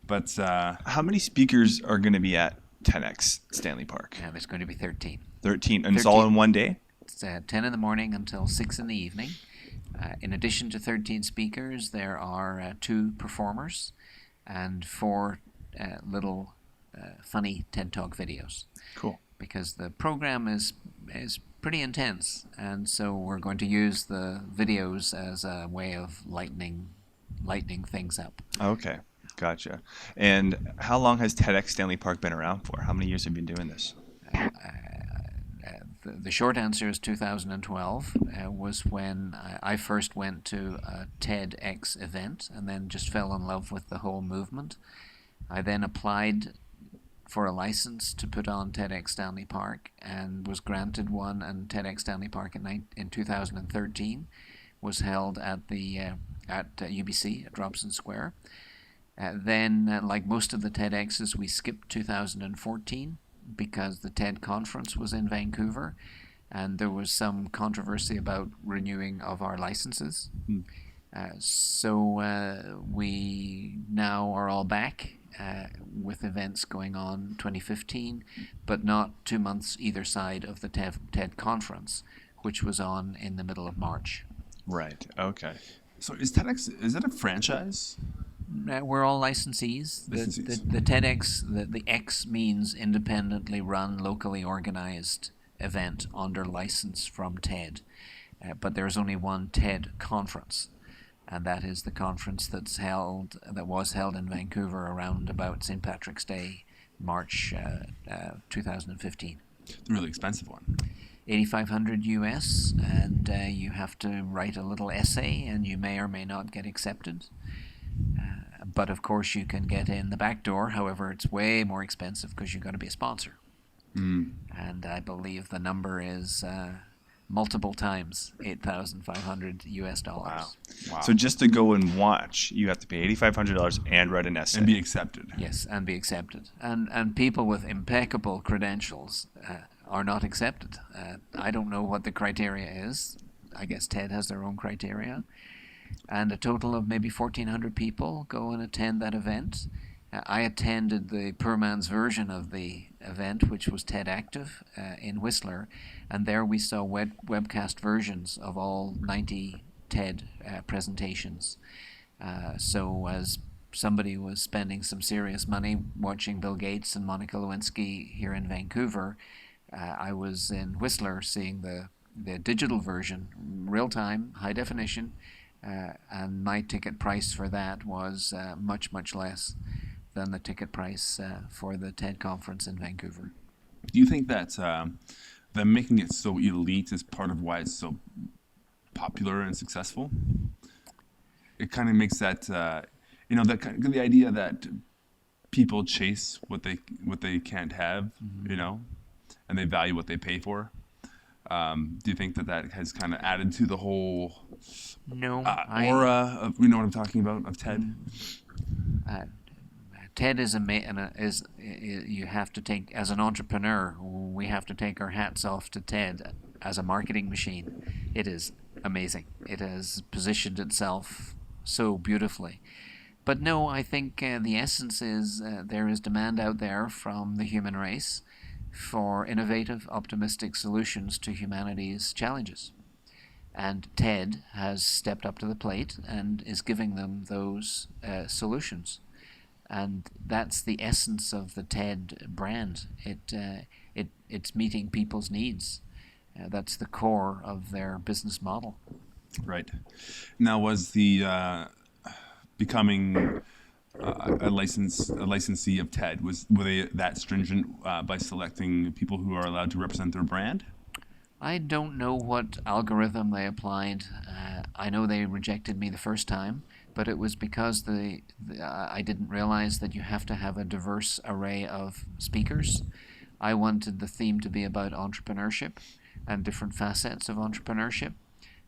But How many speakers are going to be at TEDx Stanley Park? There's going to be 13. 13, and it's all in one day? It's 10 in the morning until 6 in the evening. In addition to 13 speakers, there are 2 performers and 4 little funny TED Talk videos. Cool. Because the program is pretty intense, and so we're going to use the videos as a way of lightening things up. Okay, gotcha. And how long has TEDx Stanley Park been around for? How many years have you been doing this? The short answer is 2012 was when I first went to a TEDx event and then just fell in love with the whole movement. I then applied for a license to put on TEDx Stanley Park and was granted one, and TEDx Stanley Park in 2013 was held at UBC at Robson Square. Then, like most of the TEDx's, we skipped 2014 because the TED conference was in Vancouver, and there was some controversy about renewing of our licenses. So we now are all back with events going on 2015, but not 2 months either side of the TED conference, which was on in the middle of March. Right, okay. so is TEDx, is it a franchise? We're all licensees. The TEDx, the X means independently run, locally organized event under license from TED. But there's only one TED conference, and that is the conference that was held in Vancouver around about St. Patrick's Day, March 2015. The really expensive one. $8,500 US, and you have to write a little essay, and you may or may not get accepted. But of course you can get in the back door. However, it's way more expensive because you've got to be a sponsor. And I believe the number is multiple times $8,500 US. Wow. Wow. So just to go and watch, you have to pay $8,500 and write an essay. And be accepted. Yes, and be accepted. And people with impeccable credentials are not accepted. I don't know what the criteria is. I guess TED has their own criteria. And a total of maybe 1,400 people go and attend that event. I attended the poor man's version of the event, which was TED Active in Whistler, and there we saw webcast versions of all 90 TED presentations. So as somebody was spending some serious money watching Bill Gates and Monica Lewinsky here in Vancouver, I was in Whistler seeing the digital version, real-time, high definition, and my ticket price for that was much, much less than the ticket price for the TED conference in Vancouver. Do you think that them making it so elite is part of why it's so popular and successful? It kind of makes that, the idea that people chase what they can't have, and they value what they pay for. Do you think that has kind of added to the whole aura of, what I'm talking about, of TED? TED is you have to take, as an entrepreneur, we have to take our hats off to TED as a marketing machine. It is amazing. It has positioned itself so beautifully. But no, I think the essence is there is demand out there from the human race for innovative, optimistic solutions to humanity's challenges. And TED has stepped up to the plate and is giving them those solutions. And that's the essence of the TED brand. It's meeting people's needs. That's the core of their business model. Right. Now, was the becoming a licensee of TED, were they that stringent by selecting people who are allowed to represent their brand? I don't know what algorithm they applied. I know they rejected me the first time, but it was because I didn't realize that you have to have a diverse array of speakers. I wanted the theme to be about entrepreneurship and different facets of entrepreneurship.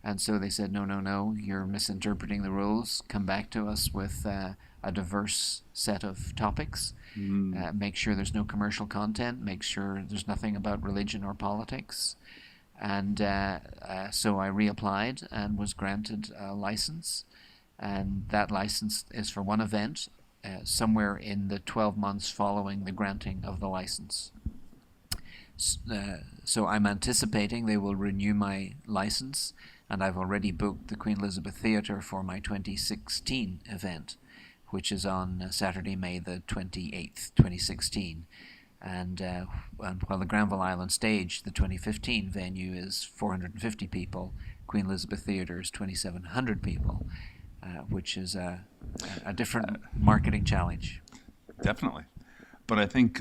And so they said, no, you're misinterpreting the rules. Come back to us with a diverse set of topics. Make sure there's no commercial content. Make sure there's nothing about religion or politics. And so I reapplied and was granted a license. And that license is for one event somewhere in the 12 months following the granting of the license. So I'm anticipating they will renew my license, and I've already booked the Queen Elizabeth Theatre for my 2016 event, which is on Saturday, May the 28th, 2016. And while the Granville Island Stage, the 2015 venue, is 450 people, Queen Elizabeth Theatre is 2,700 people, which is a different marketing challenge. Definitely. But I think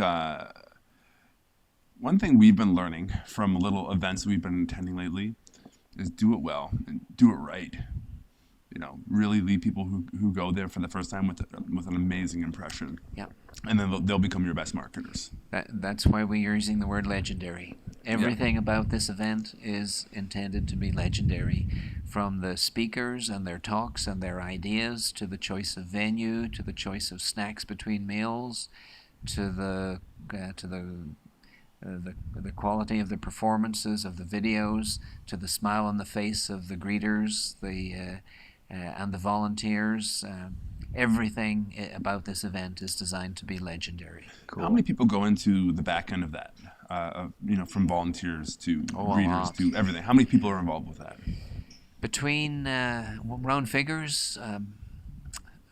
one thing we've been learning from little events we've been attending lately is do it well and do it right. Really leave people who go there for the first time with an amazing impression. Yeah. And then they'll become your best marketers. That's why we're using the word legendary. Everything about this event is intended to be legendary, from the speakers and their talks and their ideas, to the choice of venue, to the choice of snacks between meals, to the quality of the performances, of the videos, to the smile on the face of the greeters, and the volunteers. Everything about this event is designed to be legendary. Cool. How many people go into the back end of that? From volunteers to greeters to everything. How many people are involved with that? Between round figures,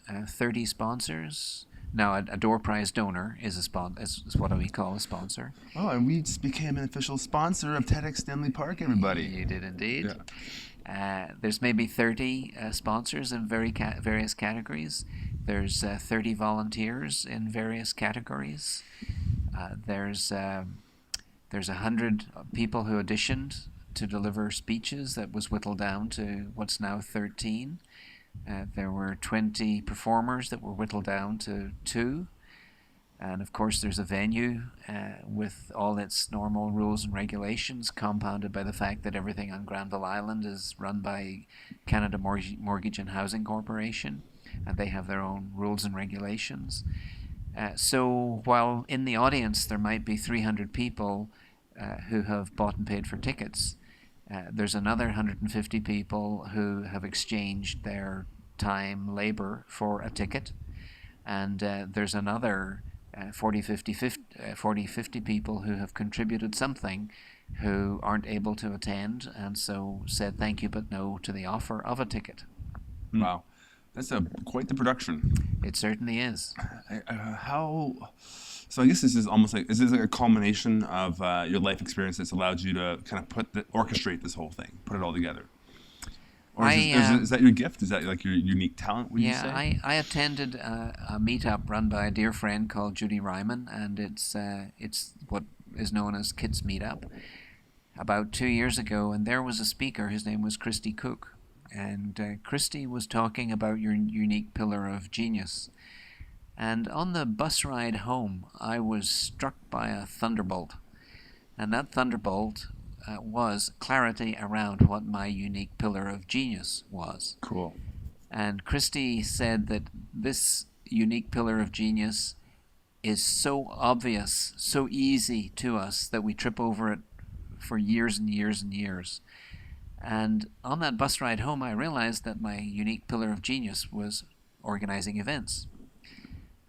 30 sponsors. Now, a door prize donor is what we call a sponsor. Oh, and we just became an official sponsor of TEDx Stanley Park, everybody. You did indeed. Yeah. There's maybe 30 sponsors in various categories. There's 30 volunteers in various categories. There's 100 people who auditioned to deliver speeches. That was whittled down to what's now 13. There were 20 performers that were whittled down to 2. And of course there's a venue with all its normal rules and regulations, compounded by the fact that everything on Granville Island is run by Canada Mortgage and Housing Corporation, and they have their own rules and regulations. So while in the audience there might be 300 people who have bought and paid for tickets, there's another 150 people who have exchanged their time, labor for a ticket, and there's another 50 people who have contributed something who aren't able to attend, and so said thank you but no to the offer of a ticket. Wow. That's quite the production. It certainly is. So I guess this is almost like, is this like a culmination of your life experience that's allowed you to kind of orchestrate this whole thing, put it all together? Or is that your gift? Is that like your unique talent, would you say? I attended a meetup run by a dear friend called Judy Ryman, and it's what is known as Kids Meetup, about 2 years ago, and there was a speaker. His name was Christy Cook, and Christy was talking about your unique pillar of genius. And on the bus ride home, I was struck by a thunderbolt, and that thunderbolt was clarity around what my unique pillar of genius was. Cool. And Christy said that this unique pillar of genius is so obvious, so easy to us that we trip over it for years and years and years. And on that bus ride home, I realized that my unique pillar of genius was organizing events.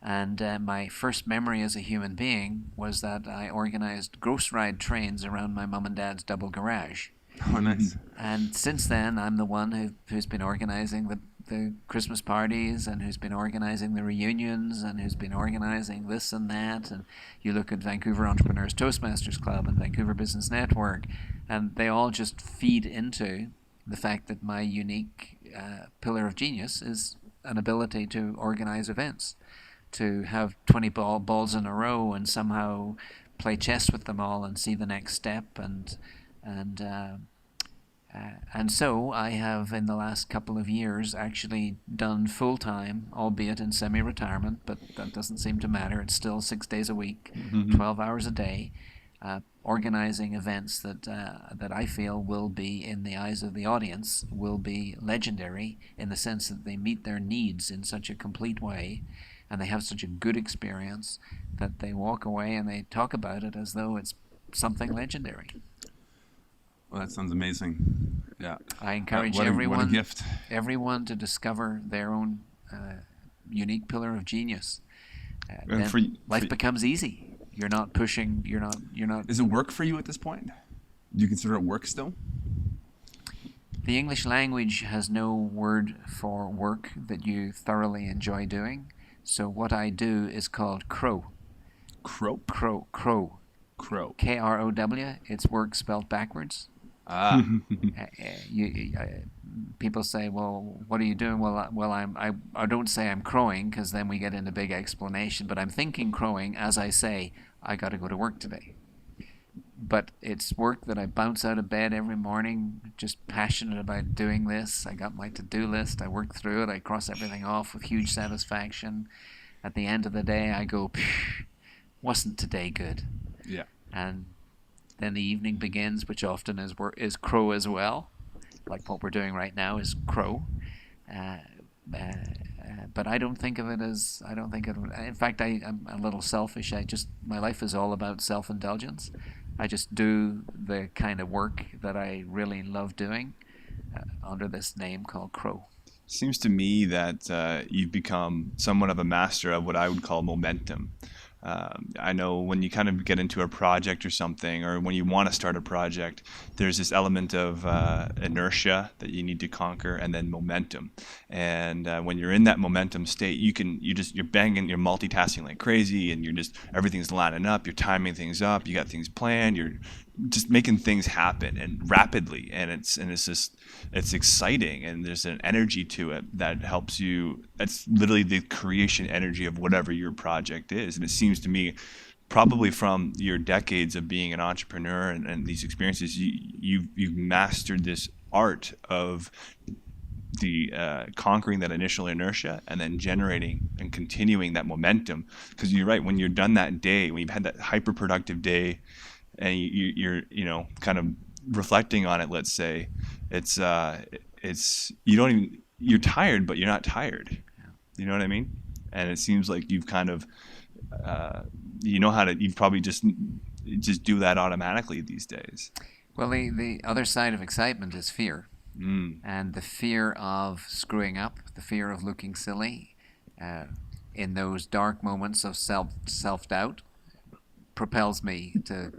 And my first memory as a human being was that I organized gross ride trains around my mum and dad's double garage. Oh, nice. And since then, I'm the one who's been organizing the Christmas parties, and who's been organizing the reunions, and who's been organizing this and that. And you look at Vancouver Entrepreneurs Toastmasters Club and Vancouver Business Network, and they all just feed into the fact that my unique pillar of genius is an ability to organize events, to have 20 balls in a row and somehow play chess with them all and see the next step. And so I have, in the last couple of years, actually done full-time, albeit in semi-retirement, but that doesn't seem to matter. It's still 6 days a week, 12 hours a day, organizing events that I feel will be, in the eyes of the audience, will be legendary in the sense that they meet their needs in such a complete way, and they have such a good experience that they walk away and they talk about it as though it's something legendary. Well, that sounds amazing. Yeah. I encourage what a gift. everyone to discover their own unique pillar of genius. Then life becomes easy. You're not pushing. You're not. Is it work for you at this point? Do you consider it work still? The English language has no word for work that you thoroughly enjoy doing. So what I do is called crow. Crow? Crow. Crow. Krow. It's work spelled backwards. Ah. People say, "Well, what are you doing?" Well, I don't say I'm crowing, because then we get into big explanation. But I'm thinking crowing as I say, I got to go to work today. But it's work that I bounce out of bed every morning, just passionate about doing this. I got my to-do list. I work through it. I cross everything off with huge satisfaction. At the end of the day, I go, wasn't today good? Yeah. And then the evening begins, which often is crow as well, like what we're doing right now is crow. But I don't think of it as, in fact, I'm a little selfish. My life is all about self-indulgence. I just do the kind of work that I really love doing under this name called Crow. Seems to me that you've become somewhat of a master of what I would call momentum. I know when you kind of get into a project or something, or when you want to start a project, there's this element of inertia that you need to conquer, and then momentum. And when you're in that momentum state, you're banging, you're multitasking like crazy, and everything's lining up, you're timing things up, you got things planned, you're just making things happen and rapidly, and it's exciting, and there's an energy to it that helps you. That's literally the creation energy of whatever your project is. And it seems to me, probably from your decades of being an entrepreneur and these experiences, you've mastered this art of the conquering that initial inertia and then generating and continuing that momentum. Because you're right, when you're done that day, when you've had that hyper productive day, and you're kind of reflecting on it, let's say, you're tired, but you're not tired. You know what I mean? And it seems like you've kind of you've probably just do that automatically these days. Well, the other side of excitement is fear. And the fear of screwing up, the fear of looking silly, in those dark moments of self-doubt, propels me to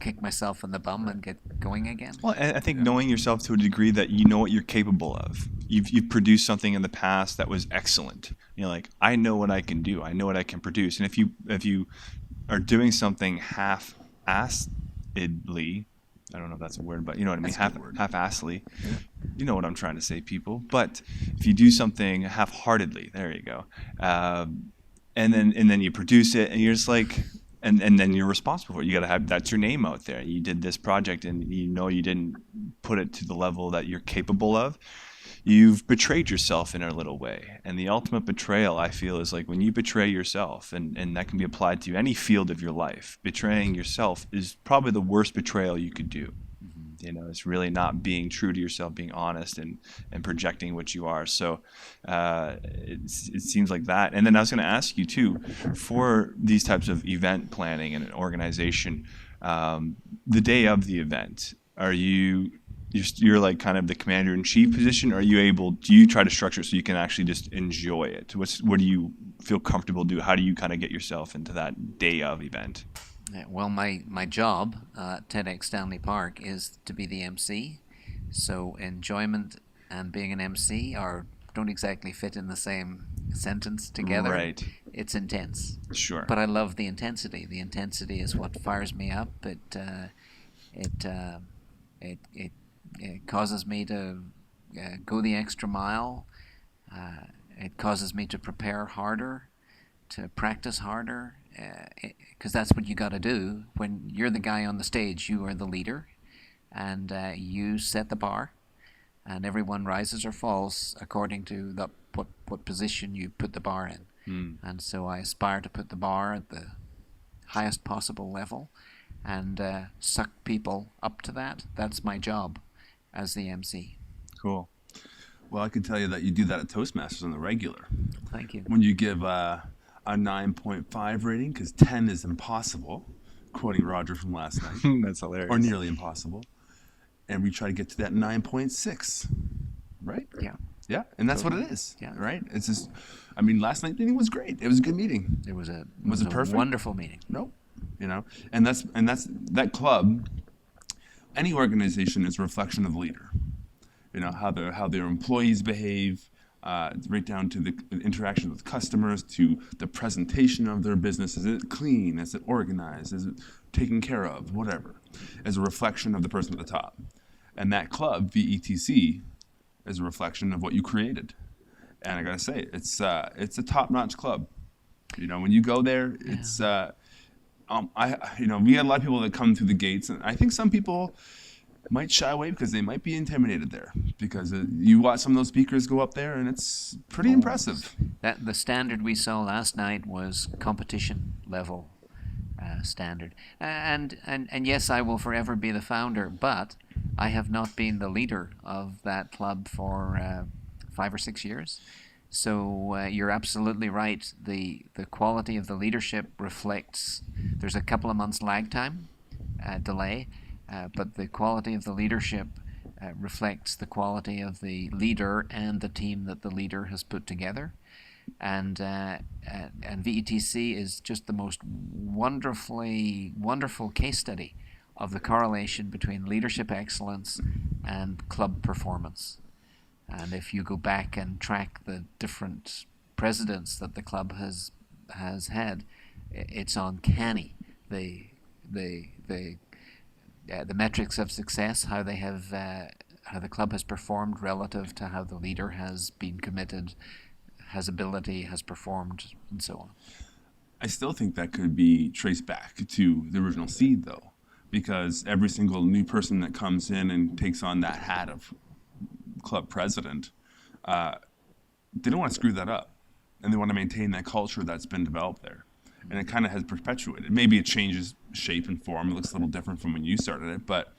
kick myself in the bum and get going again. Well, I think knowing yourself to a degree that you know what you're capable of. You've produced something in the past that was excellent. You're like, I know what I can do. I know what I can produce. And if you are doing something half-assedly, I don't know if that's a word, but you know what I mean, That's a good word. half-assedly. You know what I'm trying to say, people. But if you do something half-heartedly, there you go, and then you produce it, and you're just like, and then you're responsible for it. You got to have, that's your name out there. You did this project, and you know you didn't put it to the level that you're capable of. You've betrayed yourself in a little way. And the ultimate betrayal, I feel, is like when you betray yourself, and that can be applied to any field of your life. Betraying yourself is probably the worst betrayal you could do. You know, it's really not being true to yourself, being honest and projecting what you are. So it seems like that. And then I was going to ask you too, for these types of event planning and an organization, the day of the event, you're like kind of the commander-in-chief position, or do you try to structure it so you can actually just enjoy it? What do you feel comfortable doing? How do you kind of get yourself into that day of event? Well, my job at TEDx Stanley Park is to be the MC. So enjoyment and being an MC don't exactly fit in the same sentence together. Right. It's intense. Sure. But I love the intensity. The intensity is what fires me up. It causes me to go the extra mile. It causes me to prepare harder, to practice harder, because that's what you got to do. When you're the guy on the stage, you are the leader, and you set the bar, and everyone rises or falls according to what position you put the bar in. And so I aspire to put the bar at the highest possible level and suck people up to that. That's my job as the MC. Cool. Well, I can tell you that you do that at Toastmasters on the regular. Thank you. When you give a 9.5 rating, because 10 is impossible, quoting Roger from last night, That's hilarious. or nearly impossible, and we try to get to that 9.6, right? Yeah. Yeah, and that's what it is, Yeah. right? It's just, I mean, last night's meeting was great. It was a good meeting. It was Was it perfect? wonderful meeting. Nope. You know, and that's that club. Any organization is a reflection of the leader. You know, how their employees behave, right down to the interaction with customers, to the presentation of their business. Is it clean? Is it organized? Is it taken care of? Whatever, as a reflection of the person at the top. And that club, VETC, is a reflection of what you created. And I gotta say, it's a top-notch club. You know, when you go there, it's we had a lot of people that come through the gates, and I think some people might shy away because they might be intimidated there, because you watch some of those speakers go up there, and it's pretty impressive. The standard we saw last night was competition level standard, and yes, I will forever be the founder, but I have not been the leader of that club for 5 or 6 years. So you're absolutely right. The quality of the leadership reflects. There's a couple of months lag time, delay, but the quality of the leadership reflects the quality of the leader and the team that the leader has put together. And VETC is just the most wonderful case study of the correlation between leadership excellence and club performance. And if you go back and track the different presidents that the club has had, it's uncanny. The metrics of success, how the club has performed relative to how the leader has been committed, has ability, has performed, and so on. I still think that could be traced back to the original seed, though, because every single new person that comes in and takes on that hat of club president, they don't want to screw that up, and they want to maintain that culture that's been developed there, and it kind of has perpetuated. Maybe it changes shape and form, it looks a little different from when you started it, but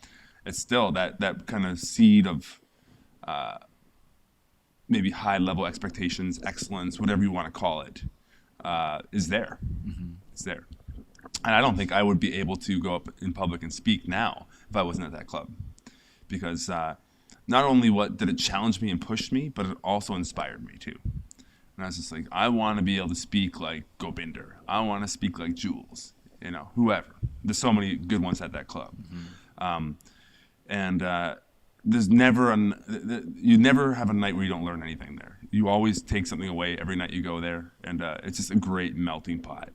it's still that kind of seed of maybe high level expectations, excellence, whatever you want to call it, is there. It's there, and I don't think I would be able to go up in public and speak now if I wasn't at that club, because not only did it challenge me and push me, but it also inspired me too. And I was just like, I want to be able to speak like Gobinder. I want to speak like Jules, whoever. There's so many good ones at that club. There's never you never have a night where you don't learn anything there. You always take something away every night you go there, and it's just a great melting pot.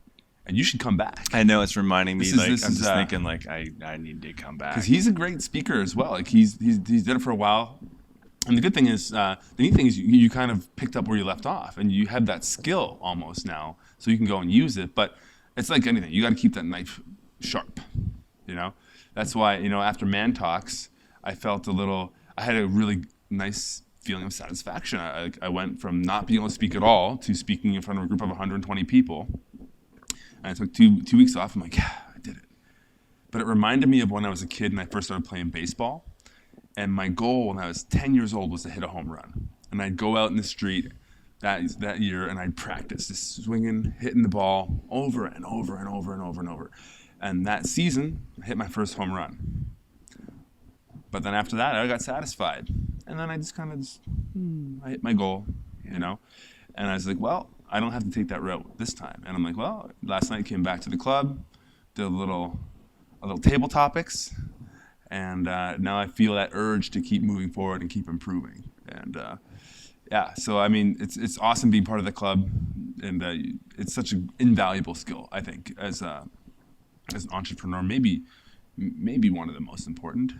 and you should come back. I know it's reminding me. I'm just thinking I need to come back because he's a great speaker as well. Like he's done it for a while, and the good thing is, the neat thing is you kind of picked up where you left off, and you have that skill almost now, so you can go and use it. But it's like anything, you got to keep that knife sharp. That's why after Man Talks, I had a really nice feeling of satisfaction. I went from not being able to speak at all to speaking in front of a group of 120 people. And I took two weeks off. I'm like, yeah, I did it. But it reminded me of when I was a kid and I first started playing baseball. And my goal when I was 10 years old was to hit a home run. And I'd go out in the street that year and I'd practice just swinging, hitting the ball over and over and over and over and over. And that season, I hit my first home run. But then after that, I got satisfied. And then I just I hit my goal, And I was like, well, I don't have to take that route this time. And I'm like, well, last night came back to the club, did a little table topics, and now I feel that urge to keep moving forward and keep improving. And so I mean, it's awesome being part of the club, and it's such an invaluable skill, I think, as an entrepreneur. Maybe one of the most important.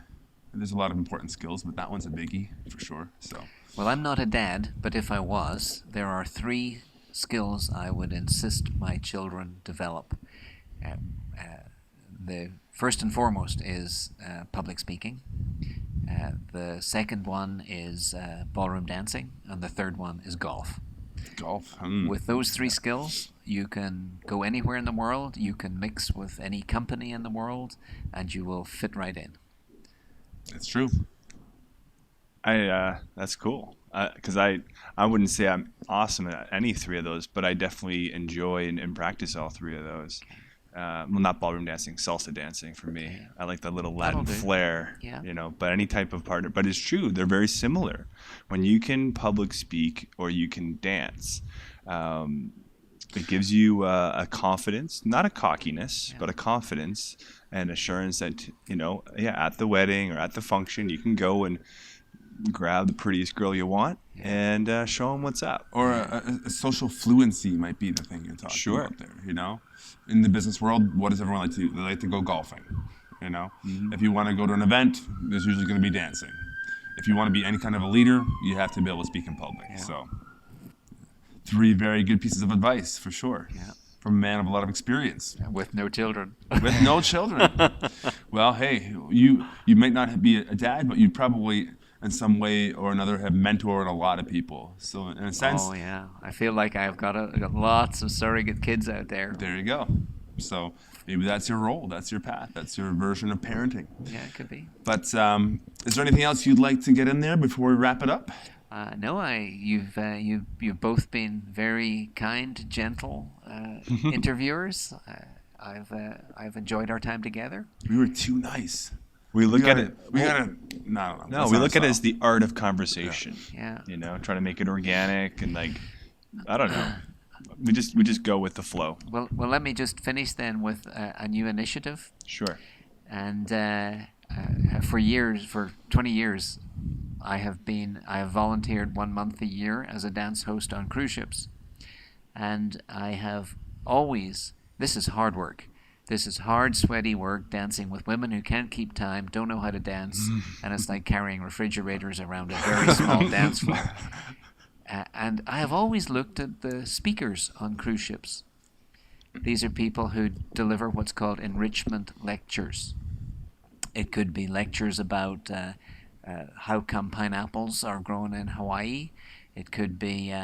There's a lot of important skills, but that one's a biggie for sure. So. Well, I'm not a dad, but if I was, there are 3 skills I would insist my children develop. The first and foremost is public speaking. The second one is ballroom dancing, and the third one is golf. Golf. With those 3 skills, you can go anywhere in the world, you can mix with any company in the world, and you will fit right in. It's true. That's cool. Because I wouldn't say I'm awesome at any 3 of those, but I definitely enjoy and practice all 3 of those. Well, not ballroom dancing, salsa dancing for me. Yeah. I like the little Latin flair, but any type of partner. But it's true, they're very similar. When you can public speak or you can dance, it gives you a confidence, not a cockiness, but a confidence and assurance that, at the wedding or at the function, you can go and grab the prettiest girl you want and show them what's up. Or a social fluency might be the thing you're talking about there, In the business world, what does everyone like to do? They like to go golfing, Mm-hmm. If you want to go to an event, there's usually going to be dancing. If you want to be any kind of a leader, you have to be able to speak in public. Yeah. So 3 very good pieces of advice, for sure. Yeah. From a man of a lot of experience. Yeah, with no children. With no children. Well, hey, you might not be a dad, but you'd probably, in some way or another, have mentored a lot of people. So in a sense... Oh, yeah. I feel like I've got lots of surrogate kids out there. There you go. So maybe that's your role. That's your path. That's your version of parenting. Yeah, it could be. But is there anything else you'd like to get in there before we wrap it up? No, you've both been very kind, gentle interviewers. I've enjoyed our time together. We were too nice. We look at it. We look at it as the art of conversation. Yeah. Try to make it organic and I don't know. We just go with the flow. Well, let me just finish then with a new initiative. Sure. And for 20 years. I have volunteered 1 month a year as a dance host on cruise ships. And I have always, this is hard work. This is hard, sweaty work, dancing with women who can't keep time, don't know how to dance, and it's like carrying refrigerators around a very small dance floor. And I have always looked at the speakers on cruise ships. These are people who deliver what's called enrichment lectures. It could be lectures about how come pineapples are grown in Hawaii. It could be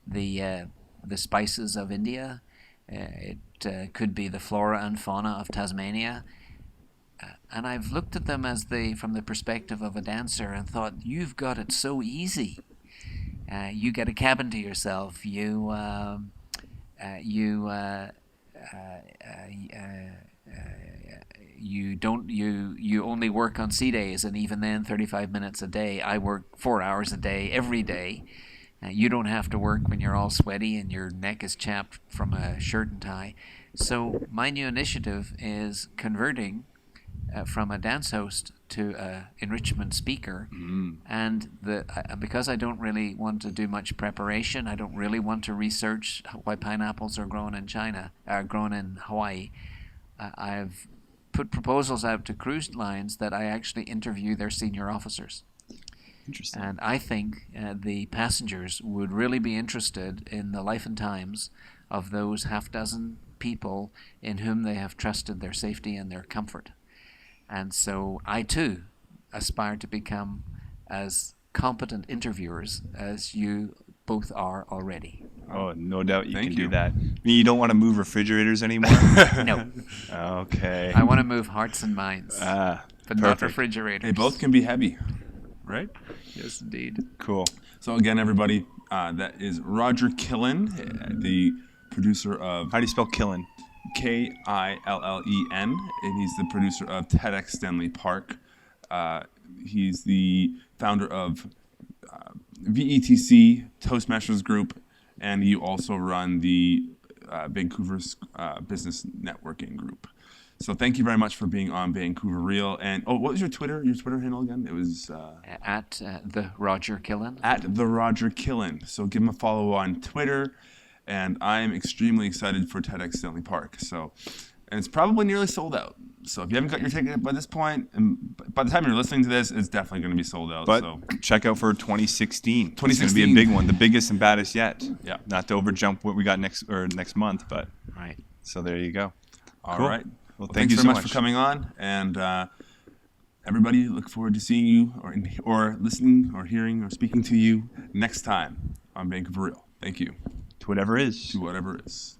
the spices of India. It could be the flora and fauna of Tasmania. And I've looked at them from the perspective of a dancer and thought, you've got it so easy. You get a cabin to yourself. You only work on sea days, and even then 35 minutes a day. I work 4 hours a day every day. You don't have to work when you're all sweaty and your neck is chapped from a shirt and tie. So my new initiative is converting from a dance host to a enrichment speaker, and because I don't really want to do much preparation, I don't really want to research why pineapples are grown in China, are grown in Hawaii. I've put proposals out to cruise lines that I actually interview their senior officers. Interesting. And I think the passengers would really be interested in the life and times of those half dozen people in whom they have trusted their safety and their comfort. And so I too aspire to become as competent interviewers as you both are already. Oh, no doubt you Thank can you. do that. I mean, you don't want to move refrigerators anymore? No, Okay. I want to move hearts and minds, but not perfect. refrigerators. They both can be heavy, right? Yes, indeed. Cool. So again, everybody, that is Roger Killen, the producer of How do you spell Killen? Killen, and he's the producer of TEDx Stanley Park. He's the founder of VETC, Toastmasters Group, and you also run the Vancouver's Business Networking Group. So thank you very much for being on Vancouver Real. And what was your Twitter handle again? It was At the Roger Killen. at the Roger Killen. So give him a follow on Twitter. And I'm extremely excited for TEDx Stanley Park. So, and it's probably nearly sold out. So if you haven't got your ticket by this point, and by the time you're listening to this, it's definitely going to be sold out. But so check out for 2016. It's going to 2016. be a big one, the biggest and baddest yet. Yeah. Not to overjump what we got next month, but Right. so there you go. all Cool. right. Well, Thanks thank you very so much much for coming on. And everybody, look forward to seeing you or listening or hearing or speaking to you next time on Vancouver Real. Thank you. To whatever is. To whatever it is.